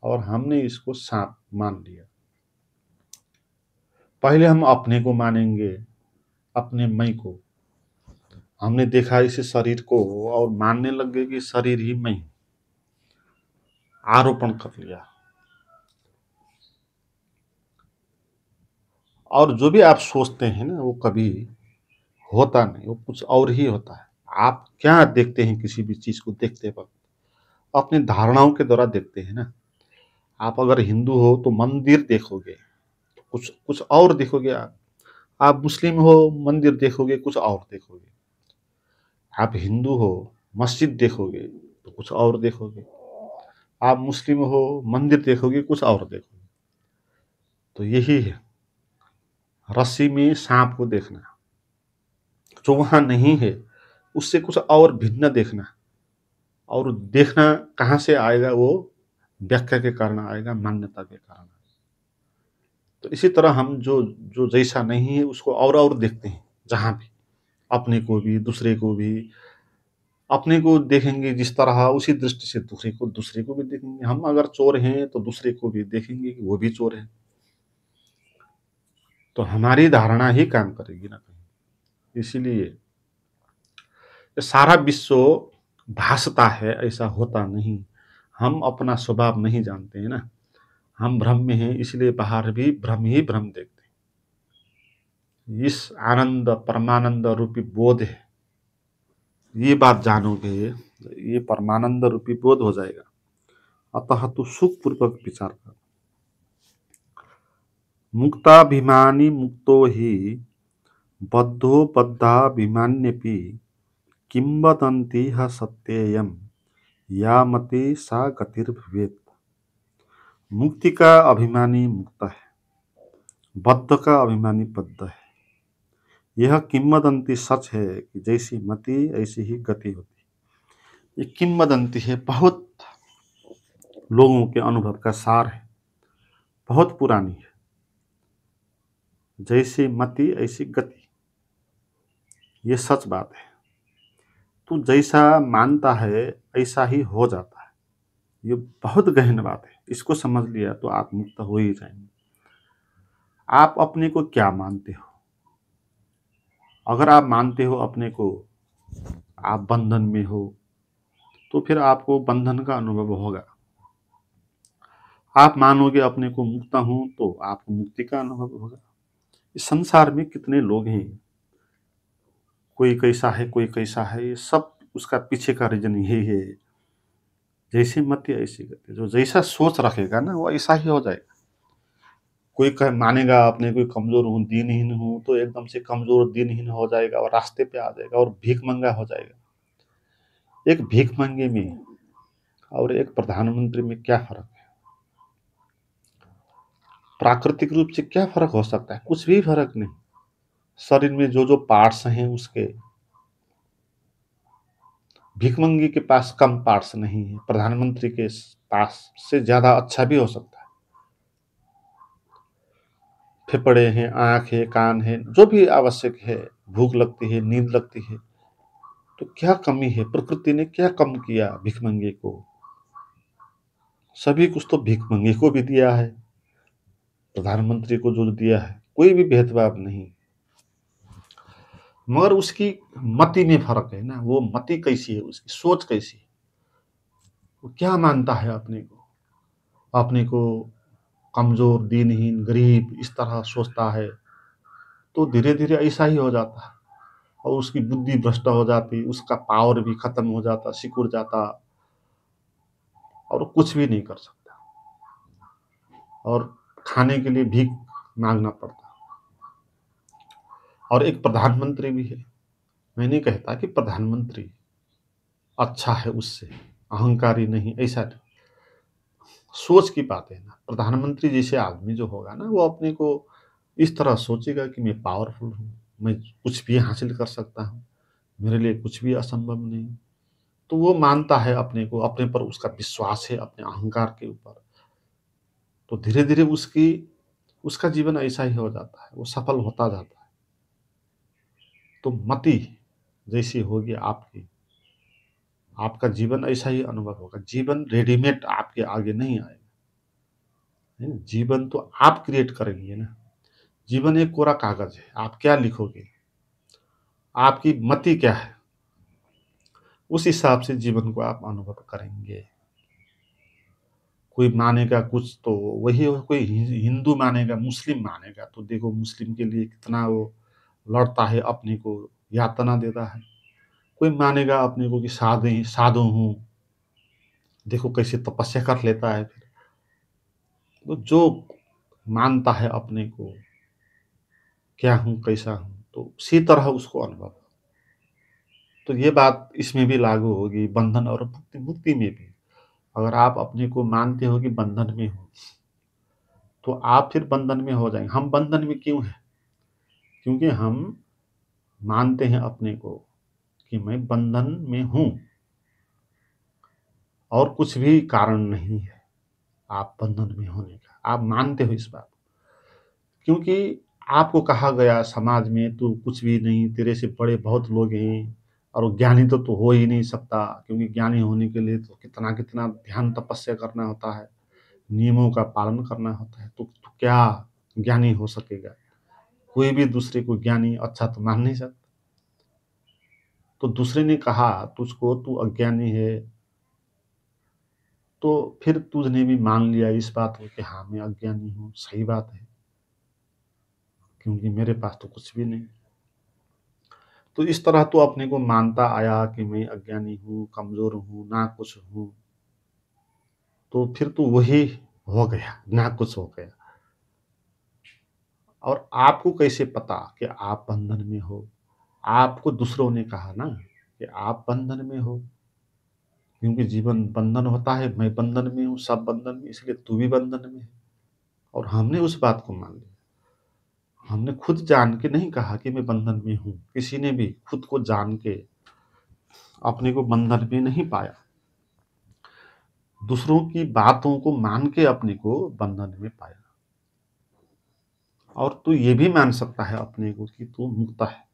और हमने इसको सांप मान लिया। पहले हम अपने को मानेंगे, अपने मैं को। हमने देखा इस शरीर को और मानने लग गए कि शरीर ही मैं, आरोपण कर लिया। और जो भी आप सोचते हैं ना, वो कभी होता नहीं, वो कुछ और ही होता है। आप क्या देखते हैं किसी भी चीज को देखते वक्त, अपने धारणाओं के द्वारा देखते हैं ना। आप अगर हिंदू हो तो मंदिर देखोगे, कुछ कुछ और देखोगे। आप मुस्लिम हो, मंदिर देखोगे, कुछ और देखोगे। आप हिंदू हो, मस्जिद देखोगे तो कुछ और देखोगे। आप मुस्लिम हो, मंदिर देखोगे, कुछ और देखोगे। तो यही है रस्सी में सांप को देखना, जो वहां नहीं है उससे कुछ और भिन्न देखना। और देखना कहाँ से आएगा, वो व्याख्या के कारण आएगा, मान्यता के कारण। तो इसी तरह हम जो जो जैसा नहीं है उसको और देखते हैं, जहां भी, अपने को भी दूसरे को भी। अपने को देखेंगे जिस तरह, उसी दृष्टि से दूसरे को भी देखेंगे। हम अगर चोर हैं तो दूसरे को भी देखेंगे कि वो भी चोर है। तो हमारी धारणा ही काम करेगी ना कहीं। इसीलिए ये सारा विश्व भासता है, ऐसा होता नहीं। हम अपना स्वभाव नहीं जानते हैं ना, हम भ्रम में हैं, इसलिए बाहर भी भ्रम ही भ्रम देखते हैं। इस आनंद परमानंद रूपी बोध है, ये बात जानोगे, ये परमानंद रूपी बोध हो जाएगा। अतः तू सुख पूर्वक विचार कर। मुक्ताभिमानी मुक्तो ही बद्धो बद्धाभिमान्यपि किंवदन्ति सत्येयम् या मति सा गतिर्भवेत्। मुक्ति का अभिमानी मुक्त है, बद्ध का अभिमानी बद्ध है। यह किंवदंती सच है कि जैसी मति ऐसी ही गति होती है। ये किंवदंती है, बहुत लोगों के अनुभव का सार है, बहुत पुरानी है। जैसी मति ऐसी गति, ये सच बात है। तू जैसा मानता है ऐसा ही हो जाता है। ये बहुत गहन बात है, इसको समझ लिया तो आप मुक्त हो ही जाएंगे। आप अपने को क्या मानते हो? अगर आप मानते हो अपने को आप बंधन में हो, तो फिर आपको बंधन का अनुभव होगा। आप मानोगे अपने को मुक्त हूं, तो आपको मुक्ति का अनुभव होगा। इस संसार में कितने लोग हैं, कोई कैसा है, कोई कैसा है, ये सब उसका पीछे का रीजन यही है। जैसी मति ऐसी गति। जो जैसा सोच रखेगा ना, वो ऐसा ही हो जाएगा। कोई मानेगा अपने कोई कमजोर हूँ, दीनहीन हूँ, तो एकदम से कमजोर दीनहीन हो जाएगा और रास्ते पे आ जाएगा और भीख मंगा हो जाएगा। एक भीख मंगे में और एक प्रधानमंत्री में क्या फर्क है? प्राकृतिक रूप से क्या फर्क हो सकता है? कुछ भी फर्क नहीं। शरीर में जो जो पार्ट्स हैं उसके, भिखमंगी के पास कम पार्ट्स नहीं है, प्रधानमंत्री के पास से ज्यादा अच्छा भी हो सकता है। फेफड़े हैं, आंख है, कान है, जो भी आवश्यक है, भूख लगती है, नींद लगती है, तो क्या कमी है? प्रकृति ने क्या कम किया भिखमंगे को? सभी कुछ तो भिखमंगे को भी दिया है, प्रधानमंत्री को जो दिया है, कोई भी भेदभाव नहीं, मगर उसकी मति में फर्क है ना। वो मति कैसी है, उसकी सोच कैसी है, वो क्या मानता है अपने को कमजोर, दीनहीन, गरीब इस तरह सोचता है, तो धीरे धीरे ऐसा ही हो जाता है और उसकी बुद्धि भ्रष्ट हो जाती, उसका पावर भी खत्म हो जाता, सिकुड़ जाता और कुछ भी नहीं कर सकता और खाने के लिए भीख मांगना पड़ता। और एक प्रधानमंत्री भी है, मैं नहीं कहता कि प्रधानमंत्री अच्छा है, उससे अहंकारी नहीं, ऐसा नहीं, सोच की बात है ना। प्रधानमंत्री जैसे आदमी जो होगा ना, वो अपने को इस तरह सोचेगा कि मैं पावरफुल हूँ, मैं कुछ भी हासिल कर सकता हूँ, मेरे लिए कुछ भी असंभव नहीं। तो वो मानता है अपने को, अपने पर उसका विश्वास है, अपने अहंकार के ऊपर, तो धीरे धीरे उसका जीवन ऐसा ही हो जाता है, वो सफल होता जाता है। तो मति जैसी होगी आपकी, आपका जीवन ऐसा ही अनुभव होगा। जीवन रेडीमेड आपके आगे नहीं आएगा, है ना? जीवन तो आप क्रिएट करेंगे ना। जीवन एक कोरा कागज है, आप क्या लिखोगे, आपकी मति क्या है, उस हिसाब से जीवन को आप अनुभव करेंगे। कोई मानेगा कुछ तो वही हो, कोई हिंदू मानेगा, मुस्लिम मानेगा तो देखो मुस्लिम के लिए कितना वो लड़ता है, अपने को यातना देता है। कोई मानेगा अपने को कि साधु हूँ, देखो कैसे तपस्या कर लेता है। फिर तो जो मानता है अपने को क्या हूँ, कैसा हूँ, तो उसी तरह उसको अनुभव। तो ये बात इसमें भी लागू होगी, बंधन और मुक्ति मुक्ति में भी। अगर आप अपने को मानते हो कि बंधन में हो, तो आप फिर बंधन में हो जाएंगे। हम बंधन में क्यों हैं? क्योंकि हम मानते हैं अपने को कि मैं बंधन में हूं, और कुछ भी कारण नहीं है आप बंधन में होने का, आप मानते हो इस बात को। क्योंकि आपको कहा गया समाज में, तू कुछ भी नहीं, तेरे से बड़े बहुत लोग हैं, और ज्ञानी तो तू हो ही नहीं सकता, क्योंकि ज्ञानी होने के लिए तो कितना कितना ध्यान तपस्या करना होता है, नियमों का पालन करना होता है, तो क्या ज्ञानी हो सकेगा? कोई भी दूसरे को ज्ञानी अच्छा तो मान नहीं सकता। तो दूसरे ने कहा तुझको तू अज्ञानी है, तो फिर तुझने भी मान लिया इस बात को कि हाँ मैं अज्ञानी हूँ, सही बात है, क्योंकि मेरे पास तो कुछ भी नहीं। तो इस तरह तो अपने को मानता आया कि मैं अज्ञानी हूँ, कमजोर हूँ, ना कुछ हूँ, तो फिर तो वही हो गया, ना कुछ हो गया। और आपको कैसे पता कि आप बंधन में हो? आपको दूसरों ने कहा ना कि आप बंधन में हो, क्योंकि जीवन बंधन होता है, मैं बंधन में हूँ, सब बंधन में, इसलिए तू भी बंधन में है। और हमने उस बात को मान लिया। हमने खुद जान के नहीं कहा कि मैं बंधन में हूँ, किसी ने भी खुद को जान के अपने को बंधन में नहीं पाया। दूसरों की बातों को मान के अपने को बंधन में पाया। और तू ये भी मान सकता है अपने को कि तू मुक्त है,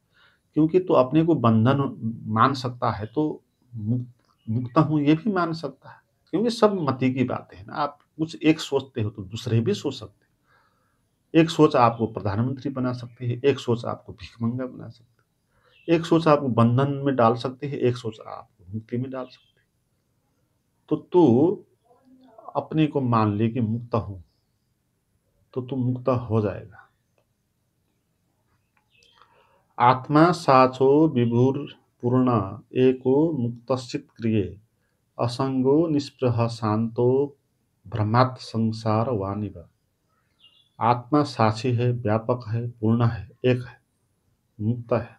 क्योंकि तू अपने को बंधन मान सकता है तो मुक्त हूँ ये भी मान सकता है, क्योंकि सब मति की बातें हैं ना। आप कुछ एक सोचते हो तो दूसरे भी सोच सकते हैं। एक सोच आपको प्रधानमंत्री बना सकती है, एक सोच आपको भिखमंगा बना सकती है, एक सोच आपको बंधन में डाल सकती है, एक सोच आपको मुक्ति में डाल सकती है। तो तू अपने को मान ले कि मुक्त हूं, तो तू मुक्त हो जाएगा। आत्मा साचो विभुर पूर्ण, एको मुक्तश्चित क्रिये, असंगो निस्पृह शांतो भ्रमात् संसार वानिव। आत्मा साक्षी है, व्यापक है, पूर्ण है, एक है, मुक्त है,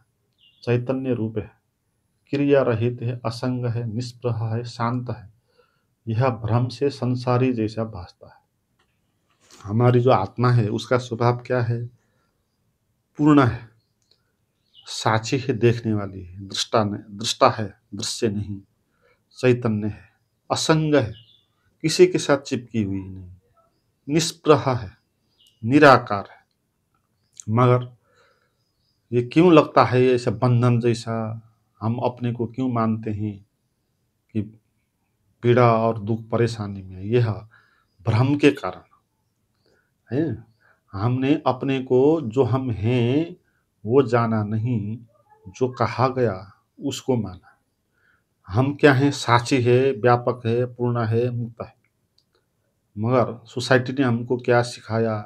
चैतन्य रूप है, क्रिया रहित है, असंग है, निस्पृह है, शांत है। यह भ्रम से संसारी जैसा भासता है। हमारी जो आत्मा है उसका स्वभाव क्या है? पूर्ण है, साक्षी है, देखने वाली है, दृष्टा है, दृश्य नहीं, चैतन्य है, असंग है, किसी के साथ चिपकी हुई नहीं, निष्प्रह है, निराकार है। मगर ये क्यों लगता है ऐसा बंधन जैसा? हम अपने को क्यों मानते हैं कि पीड़ा और दुख परेशानी में, यह भ्रम के कारण है। हमने अपने को जो हम हैं वो जाना नहीं, जो कहा गया उसको माना। हम क्या हैं? साक्षी है, व्यापक है, पूर्ण है, मुक्त है। मगर सोसाइटी ने हमको क्या सिखाया?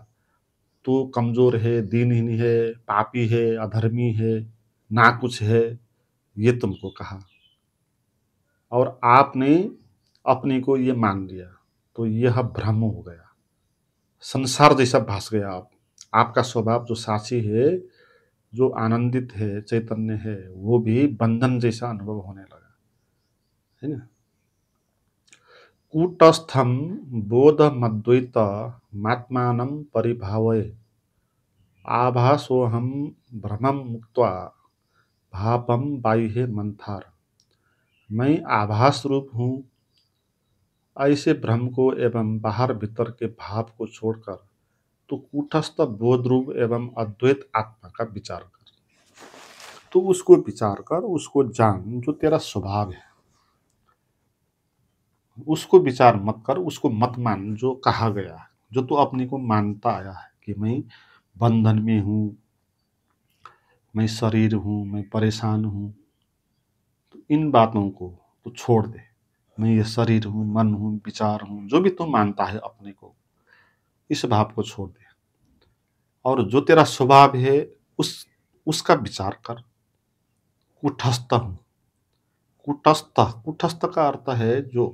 तू कमजोर है, दीनहीन है, पापी है, अधर्मी है, ना कुछ है, ये तुमको कहा और आपने अपने को ये मान लिया, तो यह भ्रम हो गया, संसार जैसा भास गया। आप आपका स्वभाव जो साक्षी है, जो आनंदित है, चैतन्य है, वो भी बंधन जैसा अनुभव होने लगा, है ना। कूटस्थम बोधमद्वैत मात्मानं परिभावये आभासोऽहं भ्रमं मुक्त्वा भापम बाह्ये मंथार। मैं आभास रूप हूँ, ऐसे भ्रम को एवं बाहर भीतर के भाव को छोड़कर तो कूटस्थ बोध रूप एवं अद्वैत आत्मा का विचार कर। तो उसको विचार कर, उसको जान, जो तेरा स्वभाव है। उसको विचार मत कर, उसको मत मान जो कहा गया है, जो तू अपने को मानता आया है कि मैं बंधन में हूँ, मैं शरीर हूँ, मैं परेशान हूँ। तो इन बातों को तू छोड़ दे। मैं ये शरीर हूँ, मन हूँ, विचार हूँ, जो भी तू मानता है अपने को, इस भाव को छोड़ दे और जो तेरा स्वभाव है उस उसका विचार कर। कूटस्थ हूँ। कूटस्थ, कूटस्थ का अर्थ है जो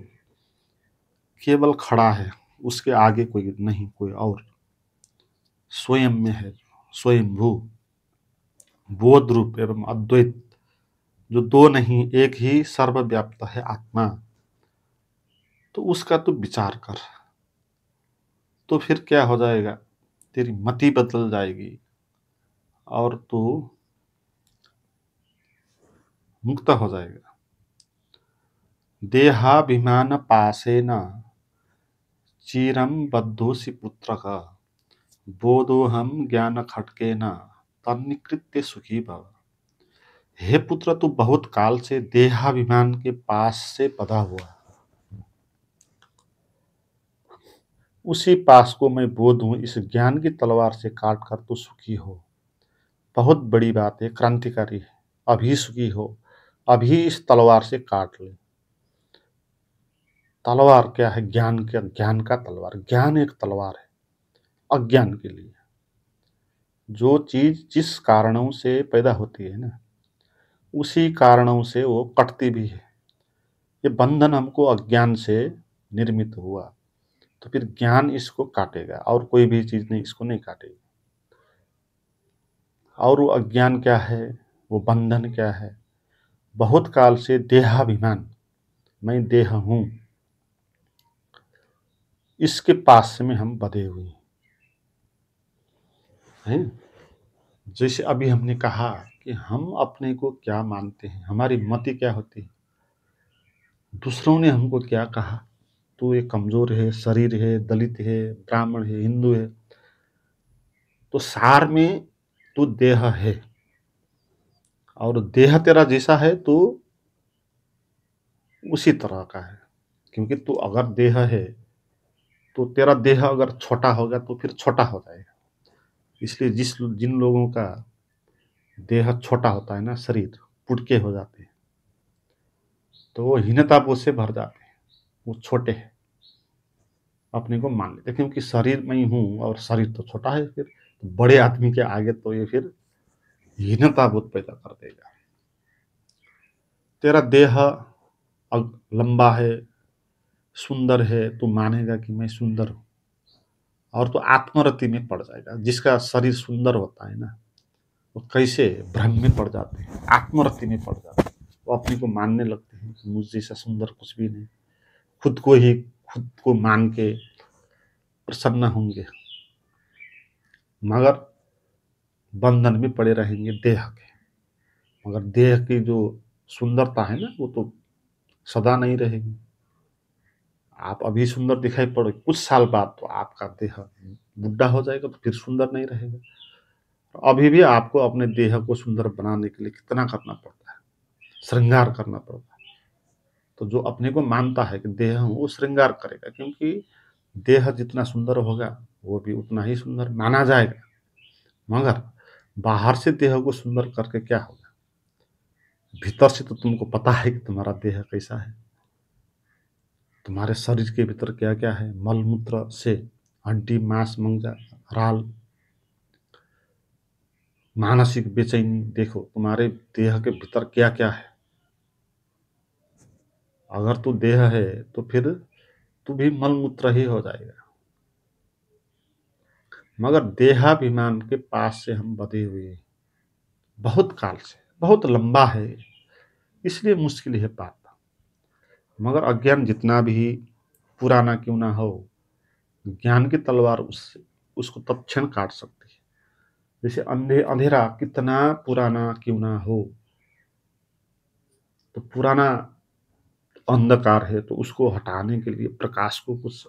केवल खड़ा है, उसके आगे कोई नहीं, कोई और, स्वयं में है, स्वयंभू, बोध रूप एवं अद्वैत, जो दो नहीं एक ही सर्वव्याप्त है आत्मा। तो उसका तू विचार कर, तो फिर क्या हो जाएगा? तेरी मति बदल जाएगी और तू मुक्त हो जाएगा। देहाभिमान पासेन चिरम बद्धोसि पुत्रक बोधोहम ज्ञान खटकेन तन्निकृत्य सुखी भव। हे पुत्र, तू बहुत काल से देहाभिमान के पास से बधा हुआ है। उसी पास को मैं बोध हूँ, इस ज्ञान की तलवार से काट कर तू सुखी हो। बहुत बड़ी बात है, क्रांतिकारी है। अभी सुखी हो, अभी इस तलवार से काट ले। तलवार क्या है? ज्ञान का तलवार। ज्ञान एक तलवार है अज्ञान के लिए। जो चीज जिस कारणों से पैदा होती है ना, उसी कारणों से वो कटती भी है। ये बंधन हमको अज्ञान से निर्मित हुआ, तो फिर ज्ञान इसको काटेगा और कोई भी चीज नहीं इसको नहीं काटेगी। और वो अज्ञान क्या है? वो बंधन क्या है? बहुत काल से देहाभिमान, मैं देह हूं, इसके पास में हम बधे हुए हैं। जैसे अभी हमने कहा कि हम अपने को क्या मानते हैं, हमारी मति क्या होती है, दूसरों ने हमको क्या कहा, तू ये कमजोर है, शरीर है, दलित है, ब्राह्मण है, हिंदू है। तो सार में तू देह है और देह तेरा जैसा है तो उसी तरह का है। क्योंकि तू अगर देह है तो तेरा देह अगर छोटा होगा तो फिर छोटा हो जाएगा। इसलिए जिन लोगों का देह छोटा होता है ना, शरीर पुटके हो जाते हैं, तो वो हीनता बोध से भर जाते हैं। वो छोटे हैं, अपने को मान लेते, क्योंकि शरीर में ही हूँ और शरीर तो छोटा है। फिर तो बड़े आदमी के आगे तो ये फिर हीनता बोध पैदा कर देगा। तेरा देह लंबा है, सुंदर है, तू मानेगा कि मैं सुंदर हूँ और तो आत्मरति में पड़ जाएगा। जिसका शरीर सुंदर होता है ना, वो कैसे भ्रम में पड़ जाते हैं, आत्मरति में पड़ जाते हैं। वो अपने को मानने लगते हैं मुझ जैसा सुंदर कुछ भी नहीं। खुद को ही खुद को मान के प्रसन्न होंगे, मगर बंधन में पड़े रहेंगे देह के। मगर देह की जो सुंदरता है ना, वो तो सदा नहीं रहेगी। आप अभी सुंदर दिखाई पड़ो, कुछ साल बाद तो आपका देह बुढ़ा हो जाएगा, तो फिर सुंदर नहीं रहेगा। तो अभी भी आपको अपने देह को सुंदर बनाने के लिए कितना करना पड़ता है, श्रृंगार करना पड़ता है। तो जो अपने को मानता है कि देह हूँ वो श्रृंगार करेगा, क्योंकि देह जितना सुंदर होगा वो भी उतना ही सुंदर माना जाएगा। मगर बाहर से देह को सुंदर करके क्या होगा? भीतर से तो तुमको पता है कि तुम्हारा देह कैसा है, तुम्हारे शरीर के भीतर क्या क्या है। मल मूत्र से हड्डी मांस मंजा राल मानसिक बेचैनी, देखो तुम्हारे देह के भीतर क्या क्या है। अगर तू देह है तो फिर तू भी मल मूत्र ही हो जाएगा। मगर देहाभिमान के पास से हम बधे हुए हैं, बहुत काल से, बहुत लंबा है, इसलिए मुश्किल है पाना। मगर अज्ञान जितना भी पुराना क्यों ना हो, ज्ञान की तलवार उससे उसको तत्क्षण काट सकती है। जैसे अंधेरा कितना पुराना क्यों ना हो, तो पुराना अंधकार है तो उसको हटाने के लिए प्रकाश को कुछ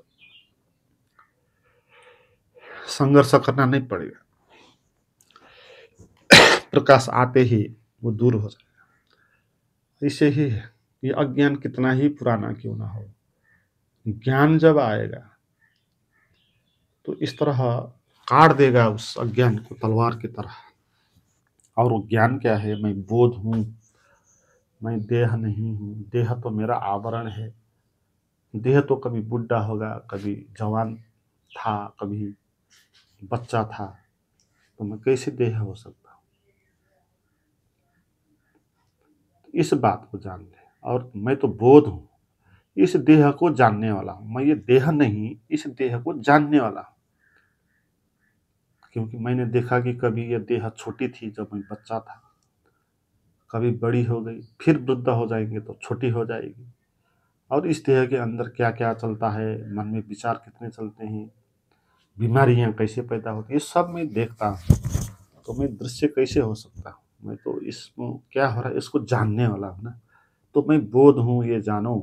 संघर्ष करना नहीं पड़ेगा, प्रकाश आते ही वो दूर हो जाएगा। ऐसे ही है, ये अज्ञान कितना ही पुराना क्यों ना हो, ज्ञान जब आएगा तो इस तरह काट देगा उस अज्ञान को तलवार की तरह। और वो ज्ञान क्या है? मैं बोध हूँ, मैं देह नहीं हूँ, देह तो मेरा आवरण है। देह तो कभी बुढ़ा होगा, कभी जवान था, कभी बच्चा था, तो मैं कैसे देह हो सकता हूँ? इस बात को जान ले। और मैं तो बोध हूँ, इस देह को जानने वाला हूँ। मैं ये देह नहीं, इस देह को जानने वाला हूँ। क्योंकि मैंने देखा कि कभी ये देह छोटी थी जब मैं बच्चा था, कभी बड़ी हो गई, फिर वृद्ध हो जाएंगे तो छोटी हो जाएगी। और इस देह के अंदर क्या क्या चलता है, मन में विचार कितने चलते हैं, बीमारियां कैसे पैदा होती है, ये सब मैं देखता हूँ। तो मैं दृश्य कैसे हो सकता हूँ? मैं तो इसमें क्या हो रहा है इसको जानने वाला हूँ ना। तो मैं बोध हूँ ये जानो,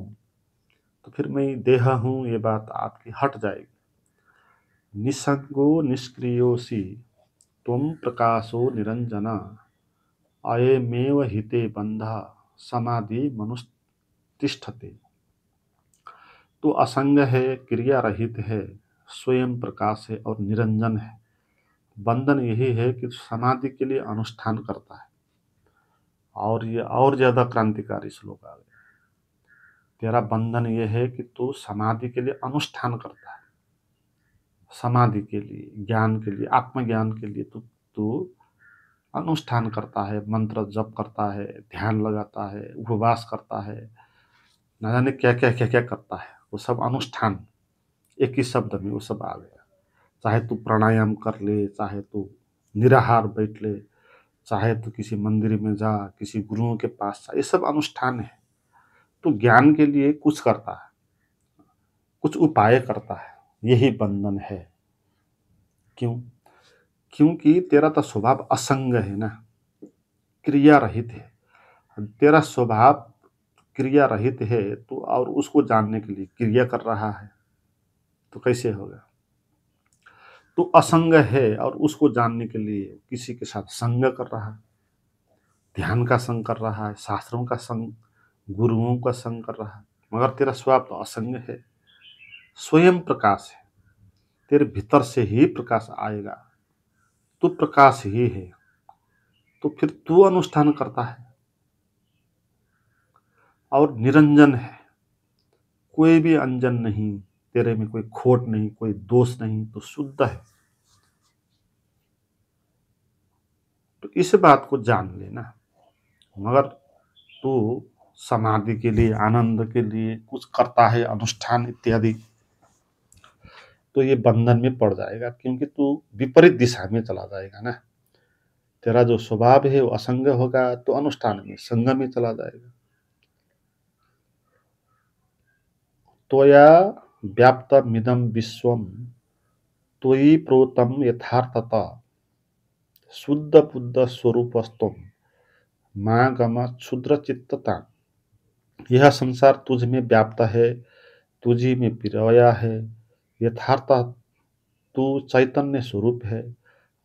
तो फिर मैं देह हूँ ये बात आपकी हट जाएगी। निसंगो निष्क्रियोसी त्वं प्रकाशो निरंजना अयमेव हिते बंधा समाधि मनुष्तिष्ठते। तो असंग है, क्रिया रहित है, स्वयं प्रकाश है और निरंजन है। बंधन यही है कि समाधि के लिए अनुष्ठान करता है। और ये और ज्यादा क्रांतिकारी श्लोक आ गया। तेरा बंधन ये है कि तू समाधि के लिए अनुष्ठान करता है, समाधि के लिए, ज्ञान के लिए, आत्मज्ञान के लिए तू तू अनुष्ठान करता है, मंत्र जप करता है, ध्यान लगाता है, उपवास करता है, न जाने क्या क्या क्या क्या करता है। वो सब अनुष्ठान, एक ही शब्द में वो सब आ गया। चाहे तू प्राणायाम कर ले, चाहे तू निराहार बैठ ले, चाहे तू किसी मंदिर में जा, किसी गुरुओं के पास जा, ये सब अनुष्ठान है। तो ज्ञान के लिए कुछ करता है, कुछ उपाय करता है, यही बंधन है। क्यों? क्योंकि तेरा तो स्वभाव असंग है ना, क्रिया रहित है। तेरा स्वभाव क्रिया रहित है तो, और उसको जानने के लिए क्रिया कर रहा है, तो कैसे होगा? तो असंग है और उसको जानने के लिए किसी के साथ संग कर रहा है, ध्यान का संग कर रहा है, शास्त्रों का संग, गुरुओं का संग कर रहा है। मगर तेरा स्वभाव तो असंग है, स्वयं प्रकाश है, तेरे भीतर से ही प्रकाश आएगा। तू प्रकाश ही है, तो फिर तू अनुष्ठान करता है और निरंजन है, कोई भी अंजन नहीं, तेरे में कोई खोट नहीं, कोई दोष नहीं, तो शुद्ध है। तो इस बात को जान लेना। मगर तू समाधि के लिए, आनंद के लिए कुछ करता है, अनुष्ठान इत्यादि, तो ये बंधन में पड़ जाएगा, क्योंकि तू विपरीत दिशा में चला जाएगा ना। तेरा जो स्वभाव है वो असंग होगा तो अनुष्ठान में संग में चला जाएगा। त्वया व्याप्तमिदं विश्वं त्वयि प्रोतं यथार्थतः शुद्ध बुद्ध स्वरूपस्तुम मां गम क्षुद्र चित्तता। यह संसार तुझ में व्याप्त है, तुझी में पिरोया है, यथार्थ तू चैतन्य स्वरूप है,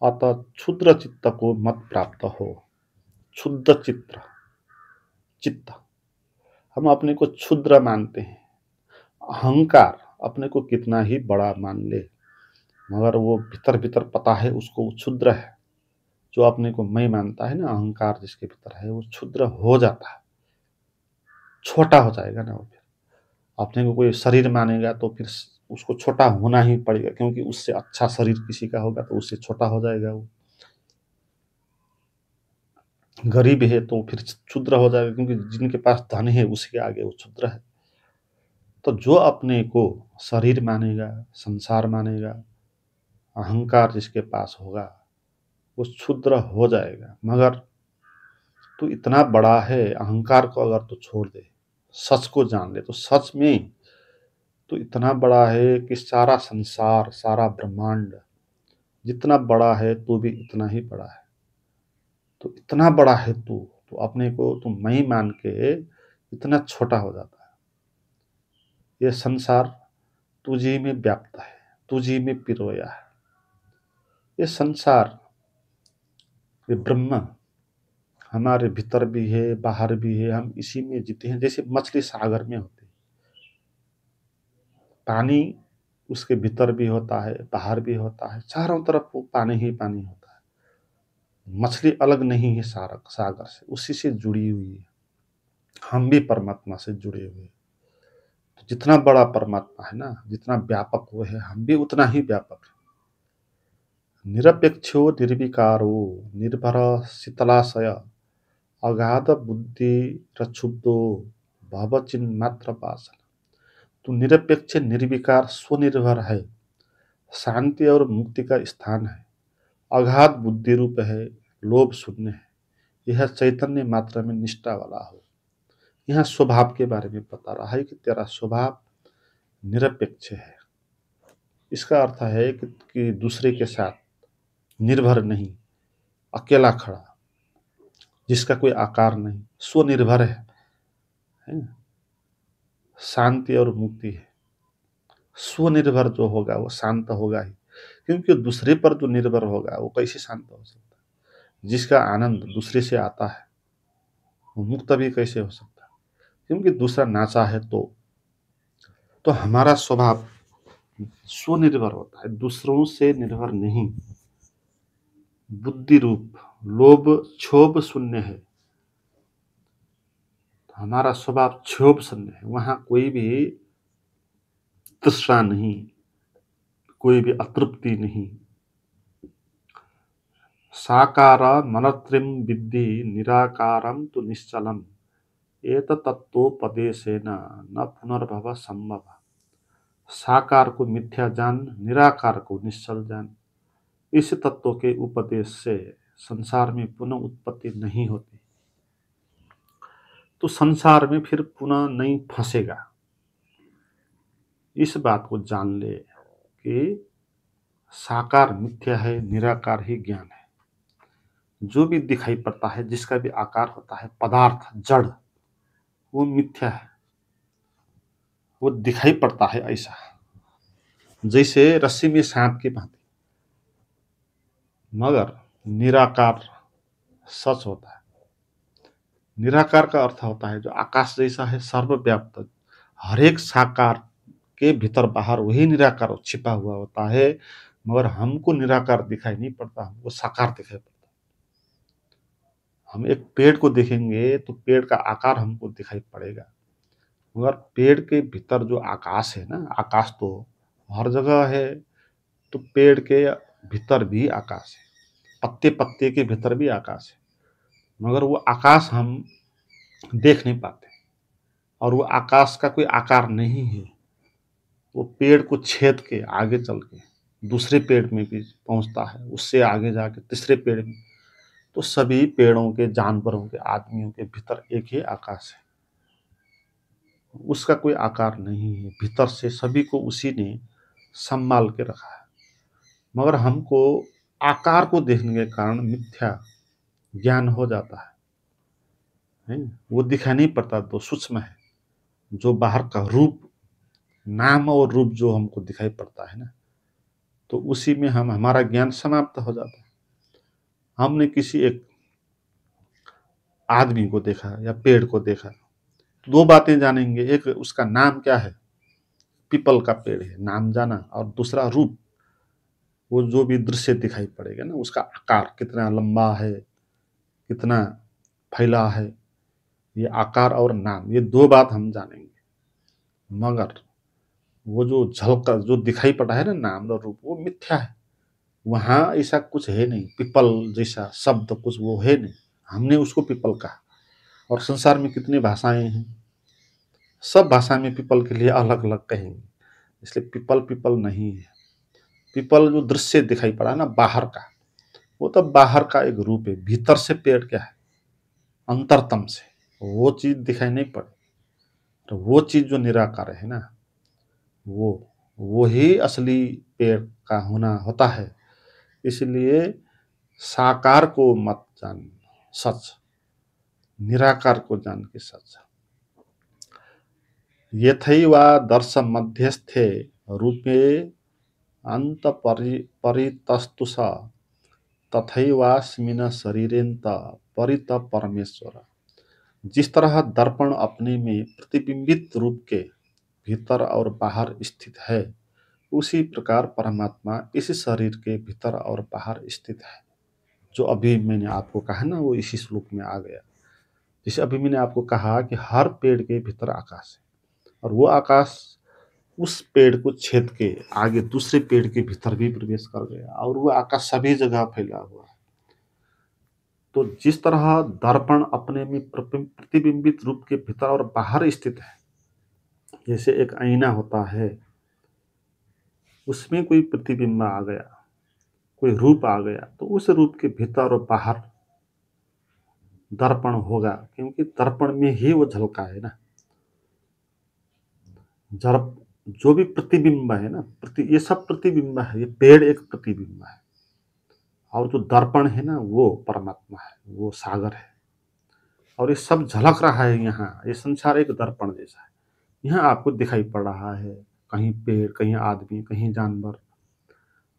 अतः क्षुद्र चित्त को मत प्राप्त हो। क्षुद्र चित्त, चित्त हम अपने को क्षुद्र मानते हैं। अहंकार अपने को कितना ही बड़ा मान ले, मगर वो भीतर भीतर पता है उसको वो क्षुद्र है। जो अपने को मैं मानता है ना, अहंकार जिसके भीतर है, वो क्षुद्र हो जाता है, छोटा हो जाएगा ना। वो फिर अपने को कोई शरीर मानेगा तो फिर उसको छोटा होना ही पड़ेगा, क्योंकि उससे अच्छा शरीर किसी का होगा तो उससे छोटा हो जाएगा। वो गरीब है तो फिर क्षुद्र हो जाएगा, क्योंकि जिनके पास धन है उसके आगे वो क्षुद्र है। तो जो अपने को शरीर मानेगा, संसार मानेगा, अहंकार जिसके पास होगा, वो क्षुद्र हो जाएगा। मगर तू इतना बड़ा है, अहंकार को अगर तू छोड़ दे, सच को जान ले, तो सच में तू इतना बड़ा है कि सारा संसार, सारा ब्रह्मांड जितना बड़ा है तू भी इतना ही बड़ा है। तो इतना बड़ा है तू, तो अपने को तू मैं मान के इतना छोटा हो जाता है। ये संसार तुझी में व्याप्त है, तुझी में पिरोया है। ये संसार, ये ब्रह्म हमारे भीतर भी है, बाहर भी है, हम इसी में जीते हैं। जैसे मछली सागर में होती है, पानी उसके भीतर भी होता है, बाहर भी होता है, चारों तरफ वो पानी ही पानी होता है। मछली अलग नहीं है सागर से, उसी से जुड़ी हुई है। हम भी परमात्मा से जुड़े हुए हैं। तो जितना बड़ा परमात्मा है ना, जितना व्यापक वो है, हम भी उतना ही व्यापक है। निरपेक्षो निर्विकारो निर्भर शीतलाशय अगाध बुद्धि रक्षुब्धो भवचिन मात्र पासन। तो निरपेक्ष, निर्विकार, स्वनिर्भर है, शांति और मुक्ति का स्थान है, अगाध बुद्धि रूप है, लोभ शून्य है, यह चैतन्य मात्रा में निष्ठा वाला हो। यहाँ स्वभाव के बारे में बता रहा है कि तेरा स्वभाव निरपेक्ष है। इसका अर्थ है कि दूसरे के साथ निर्भर नहीं, अकेला खड़ा, जिसका कोई आकार नहीं, स्वनिर्भर है ना? शांति और मुक्ति है। स्वनिर्भर जो होगा वो शांत होगा ही, क्योंकि दूसरे पर जो निर्भर होगा वो कैसे शांत हो सकता है? जिसका आनंद दूसरे से आता है वो मुक्त भी कैसे हो सकता है? क्योंकि दूसरा नाचा है। तो हमारा स्वभाव स्वनिर्भर होता है, दूसरों से निर्भर नहीं। बुद्धि रूप, लोभ क्षोभ शून्य है। हमारा स्वभाव क्षोभ शून्य है, वहां कोई भी तृष्णा नहीं, कोई भी अतृप्ति नहीं। साकार मनत्रिम विद्धि निराकारम तो निश्चलम एतत्तत्वोपदेशेन न पुनर्भव संभव। साकार को मिथ्या जान, निराकार को निश्चल जान। इस तत्व के उपदेश से संसार में पुनः उत्पत्ति नहीं होती, तो संसार में फिर पुनः नहीं फंसेगा। इस बात को जान ले कि साकार मिथ्या है, निराकार ही ज्ञान है। जो भी दिखाई पड़ता है, जिसका भी आकार होता है, पदार्थ जड़, वो मिथ्या है, वो दिखाई पड़ता है ऐसा, जैसे रस्सी में सांप की भांति। मगर निराकार सच होता है। निराकार का अर्थ होता है जो आकाश जैसा है, सर्वव्याप्त, हर एक साकार के भीतर बाहर वही निराकार छिपा हुआ होता है। मगर हमको निराकार दिखाई नहीं पड़ता, हमको साकार दिखाई पड़ता। हम एक पेड़ को देखेंगे तो पेड़ का आकार हमको दिखाई पड़ेगा, मगर पेड़ के भीतर जो आकाश है ना, आकाश तो हर जगह है। तो पेड़ के भीतर भी आकाश है, पत्ते पत्ते के भीतर भी आकाश है, मगर वो आकाश हम देख नहीं पाते। और वो आकाश का कोई आकार नहीं है, वो पेड़ को छेद के आगे चल के दूसरे पेड़ में भी पहुंचता है, उससे आगे जाके तीसरे पेड़ में। तो सभी पेड़ों के, जानवरों के, आदमियों के भीतर एक ही आकाश है, उसका कोई आकार नहीं है। भीतर से सभी को उसी ने संभाल के रखा है। मगर हमको आकार को देखने के कारण मिथ्या ज्ञान हो जाता है। वो दिखाई नहीं पड़ता, तो सूक्ष्म है। जो बाहर का रूप, नाम और रूप जो हमको दिखाई पड़ता है ना, तो उसी में हमारा ज्ञान समाप्त हो जाता है। हमने किसी एक आदमी को देखा या पेड़ को देखा, दो बातें जानेंगे, एक उसका नाम क्या है, पीपल का पेड़ है, नाम जाना, और दूसरा रूप, वो जो भी दृश्य दिखाई पड़ेगा ना, उसका आकार कितना लंबा है, कितना फैला है, ये आकार और नाम, ये दो बात हम जानेंगे। मगर वो जो झलका जो दिखाई पड़ा है ना, नाम और रूप, वो मिथ्या है। वहां ऐसा कुछ है नहीं, पीपल जैसा शब्द कुछ वो है नहीं, हमने उसको पीपल कहा। और संसार में कितनी भाषाएं हैं, सब भाषा में पीपल के लिए अलग अलग कहेंगे, इसलिए पीपल पीपल नहीं है। पीपल जो दृश्य दिखाई पड़ा ना बाहर का, वो तो बाहर का एक रूप है, भीतर से पेड़ क्या है, अंतरतम से वो चीज दिखाई नहीं पड़े। तो वो चीज जो निराकार है ना, वो ही असली पेड़ का होना होता है। इसलिए साकार को मत जान सच, निराकार को जान के सच। यथैवा दर्श मध्यस्थे रूपे अंत परितस्तुष तथैवास्मिन् शरीरेन्त परित परमेश्वर। जिस तरह दर्पण अपने में प्रतिबिंबित रूप के भीतर और बाहर स्थित है, उसी प्रकार परमात्मा इस शरीर के भीतर और बाहर स्थित है। जो अभी मैंने आपको कहा ना, वो इसी श्लोक में आ गया। जैसे अभी मैंने आपको कहा कि हर पेड़ के भीतर आकाश है, और वो आकाश उस पेड़ को छेद के आगे दूसरे पेड़ के भीतर भी प्रवेश कर गया, और वो आकाश सभी जगह फैला हुआ है। तो जिस तरह दर्पण अपने में प्रतिबिंबित रूप के भीतर और बाहर स्थित है, जैसे एक आईना होता है, उसमें कोई प्रतिबिंब आ गया, कोई रूप आ गया, तो उस रूप के भीतर और बाहर दर्पण होगा, क्योंकि दर्पण में ही वो झलका है ना। जो भी प्रतिबिंब है ना, ये सब प्रतिबिंब है, ये पेड़ एक प्रतिबिंब है, और जो दर्पण है ना, वो परमात्मा है, वो सागर है, और ये सब झलक रहा है यहाँ। ये संसार एक दर्पण जैसा है, यहाँ आपको दिखाई पड़ रहा है, कहीं पेड़, कहीं आदमी, कहीं जानवर,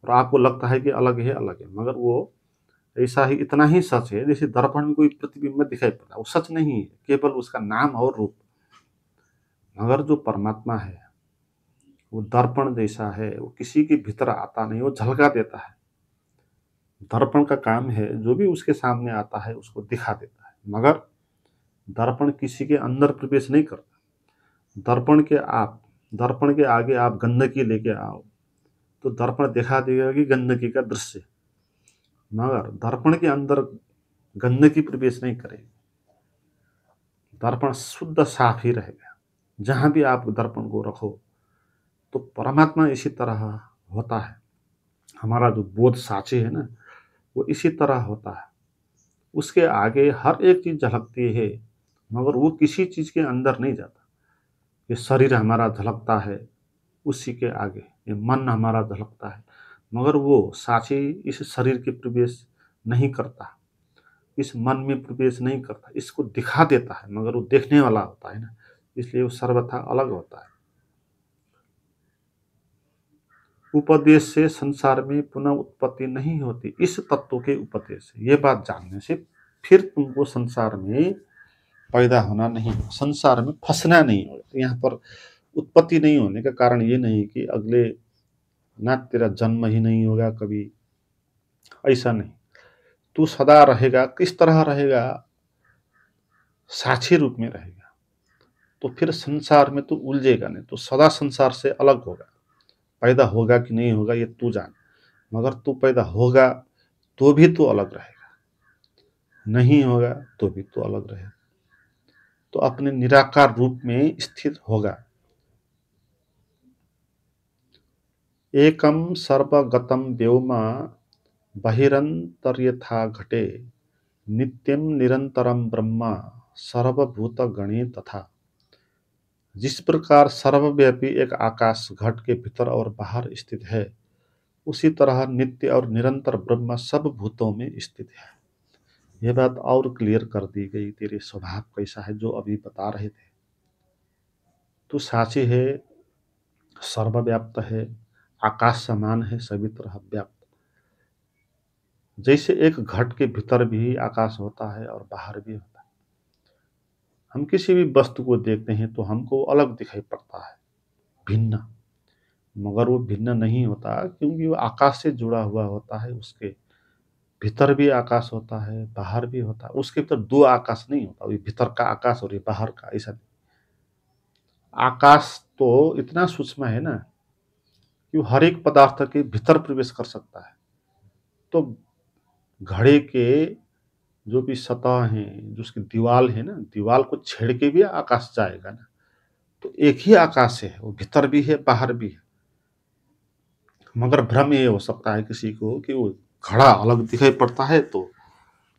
और आपको लगता है कि अलग है अलग है, मगर वो ऐसा ही इतना ही सच है जैसे दर्पण में कोई प्रतिबिंब दिखाई पड़ रहा है, वो सच नहीं है, केवल उसका नाम और रूप। मगर जो परमात्मा है वो दर्पण जैसा है, वो किसी के भीतर आता नहीं, वो झलका देता है। दर्पण का काम है जो भी उसके सामने आता है उसको दिखा देता है, मगर दर्पण किसी के अंदर प्रवेश नहीं करता। दर्पण के आगे आप गंदगी लेके आओ तो दर्पण दिखा देगा कि गंदगी का दृश्य, मगर दर्पण के अंदर गंदगी प्रवेश नहीं करेगी। दर्पण शुद्ध साफ ही रहेगा, जहां भी आप दर्पण को रखो। तो परमात्मा इसी तरह होता है, हमारा जो बोध साक्षी है ना, वो इसी तरह होता है। उसके आगे हर एक चीज झलकती है, मगर वो किसी चीज के अंदर नहीं जाता। ये शरीर हमारा झलकता है, उसी के आगे ये मन हमारा झलकता है, मगर वो साक्षी इस शरीर के प्रवेश नहीं करता, इस मन में प्रवेश नहीं करता, इसको दिखा देता है, मगर वो देखने वाला होता है ना, इसलिए वो सर्वथा अलग होता है। उपदेश से संसार में पुनः उत्पत्ति नहीं होती, इस तत्व के उपदेश से, ये बात जानने से फिर तुमको संसार में पैदा होना नहीं, संसार में फंसना नहीं होगा। तो यहाँ पर उत्पत्ति नहीं होने का कारण ये नहीं कि अगले ना तेरा जन्म ही नहीं होगा कभी, ऐसा नहीं। तू सदा रहेगा, किस तरह रहेगा, साक्षी रूप में रहेगा, तो फिर संसार में तू उलझेगा नहीं, तो सदा संसार से अलग होगा। पैदा होगा कि नहीं होगा ये तू जान, मगर तू पैदा होगा तो भी तू अलग रहेगा, नहीं होगा तो भी तू अलग रहेगा, तो अपने निराकार रूप में स्थित होगा। एकम सर्वगतम व्योम बहिरंतर्यथा घटे नित्यम निरंतरम ब्रह्म सर्वभूत गणे तथा। जिस प्रकार सर्वव्यापी एक आकाश घट के भीतर और बाहर स्थित है, उसी तरह नित्य और निरंतर ब्रह्म सब भूतों में स्थित है। यह बात और क्लियर कर दी गई, तेरे स्वभाव कैसा है जो अभी बता रहे थे। तू साक्षी है, सर्वव्याप्त है, आकाश समान है, सभी तरह व्याप्त। जैसे एक घट के भीतर भी आकाश होता है और बाहर भी होता है, हम किसी भी वस्तु को देखते हैं तो हमको अलग दिखाई पड़ता है, भिन्न, मगर वो भिन्न नहीं होता क्योंकि वो आकाश से जुड़ा हुआ होता है। उसके भीतर भी आकाश होता है, बाहर भी होता है। उसके भीतर 2 आकाश नहीं होता, ये भीतर का आकाश और ये बाहर का, ऐसा नहीं। आकाश तो इतना सूक्ष्म है ना कि वो हर एक पदार्थ के भीतर प्रवेश कर सकता है। तो घड़े के जो भी सतह हैं, जो उसकी दीवाल है ना, दीवाल को छेड़ के भी आकाश जाएगा ना। तो एक ही आकाश है, वो भीतर भी है, बाहर भी है। मगर भ्रम ये हो सकता है किसी को कि वो घड़ा अलग दिखाई पड़ता है तो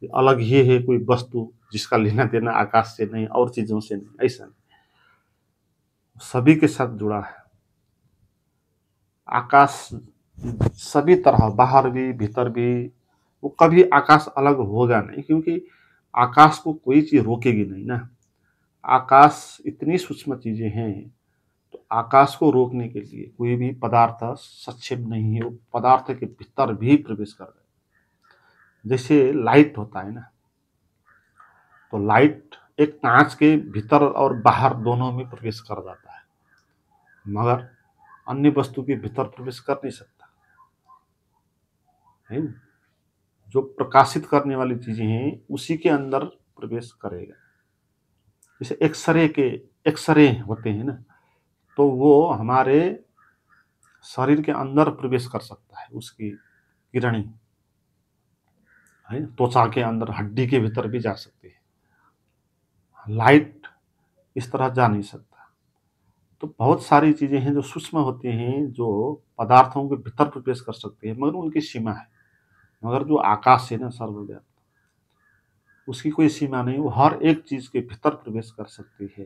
अलग ही है कोई वस्तु जिसका लेना देना आकाश से नहीं और चीजों से नहीं, ऐसा नहीं। सभी के साथ जुड़ा है आकाश, सभी तरह, बाहर भी भीतर भी। वो कभी आकाश अलग होगा नहीं क्योंकि आकाश को कोई चीज रोकेगी नहीं ना। आकाश इतनी सूक्ष्म चीजें हैं, तो आकाश को रोकने के लिए कोई भी पदार्थ सक्षम नहीं है। वो पदार्थ के भीतर भी प्रवेश कर रहे। जैसे लाइट होता है ना, तो लाइट एक कांच के भीतर और बाहर दोनों में प्रवेश कर जाता है, मगर अन्य वस्तु के भीतर प्रवेश कर नहीं सकता है। जो प्रकाशित करने वाली चीजें हैं उसी के अंदर प्रवेश करेगा। जैसे एक्सरे होते हैं ना, तो वो हमारे शरीर के अंदर प्रवेश कर सकता है, उसकी किरणें है, त्वचा के अंदर, हड्डी के भीतर भी जा सकती है। लाइट इस तरह जा नहीं सकता। तो बहुत सारी चीजें हैं जो सूक्ष्म होती हैं, जो पदार्थों के भीतर प्रवेश कर सकती है, मगर उनकी सीमा है। मगर जो आकाश है ना, सर्वव्यापी, उसकी कोई सीमा नहीं, वो हर एक चीज के भीतर प्रवेश कर सकती है।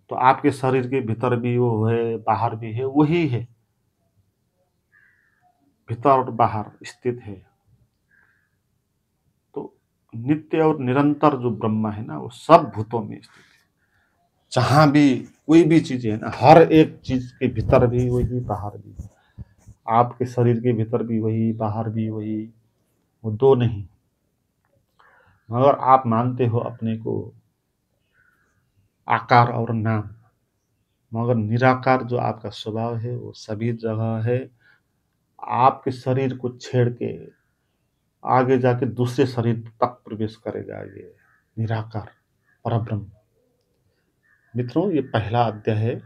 तो आपके शरीर के भीतर भी वो है, बाहर भी है, वही है, भीतर और बाहर स्थित है। तो नित्य और निरंतर जो ब्रह्म है ना, वो सब भूतों में स्थित है। जहां भी कोई भी चीज है ना, हर एक चीज के भीतर भी वही, बाहर भी। आपके शरीर के भीतर भी वही, बाहर भी वही, वो दो नहीं। मगर आप मानते हो अपने को आकार और नाम, मगर निराकार जो आपका स्वभाव है वो सभी जगह है। आपके शरीर को छेड़ के आगे जाके दूसरे शरीर तक प्रवेश करेगा ये निराकार परब्रह्म। मित्रों, ये पहला अध्याय है,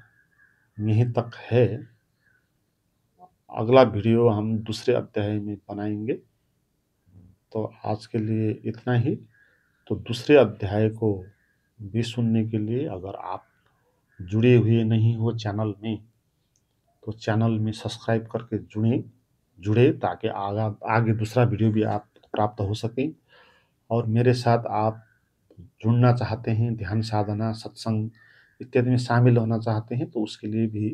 यहीं तक है। अगला वीडियो हम दूसरे अध्याय में बनाएंगे। तो आज के लिए इतना ही। तो दूसरे अध्याय को भी सुनने के लिए अगर आप जुड़े हुए नहीं हो चैनल में, तो चैनल में सब्सक्राइब करके जुड़े ताकि आगे दूसरा वीडियो भी आप प्राप्त हो सके। और मेरे साथ आप जुड़ना चाहते हैं, ध्यान साधना, सत्संग इत्यादि में शामिल होना चाहते हैं, तो उसके लिए भी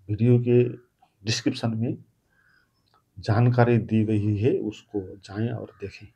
वीडियो के डिस्क्रिप्शन में जानकारी दी गई है, उसको जाएं और देखें।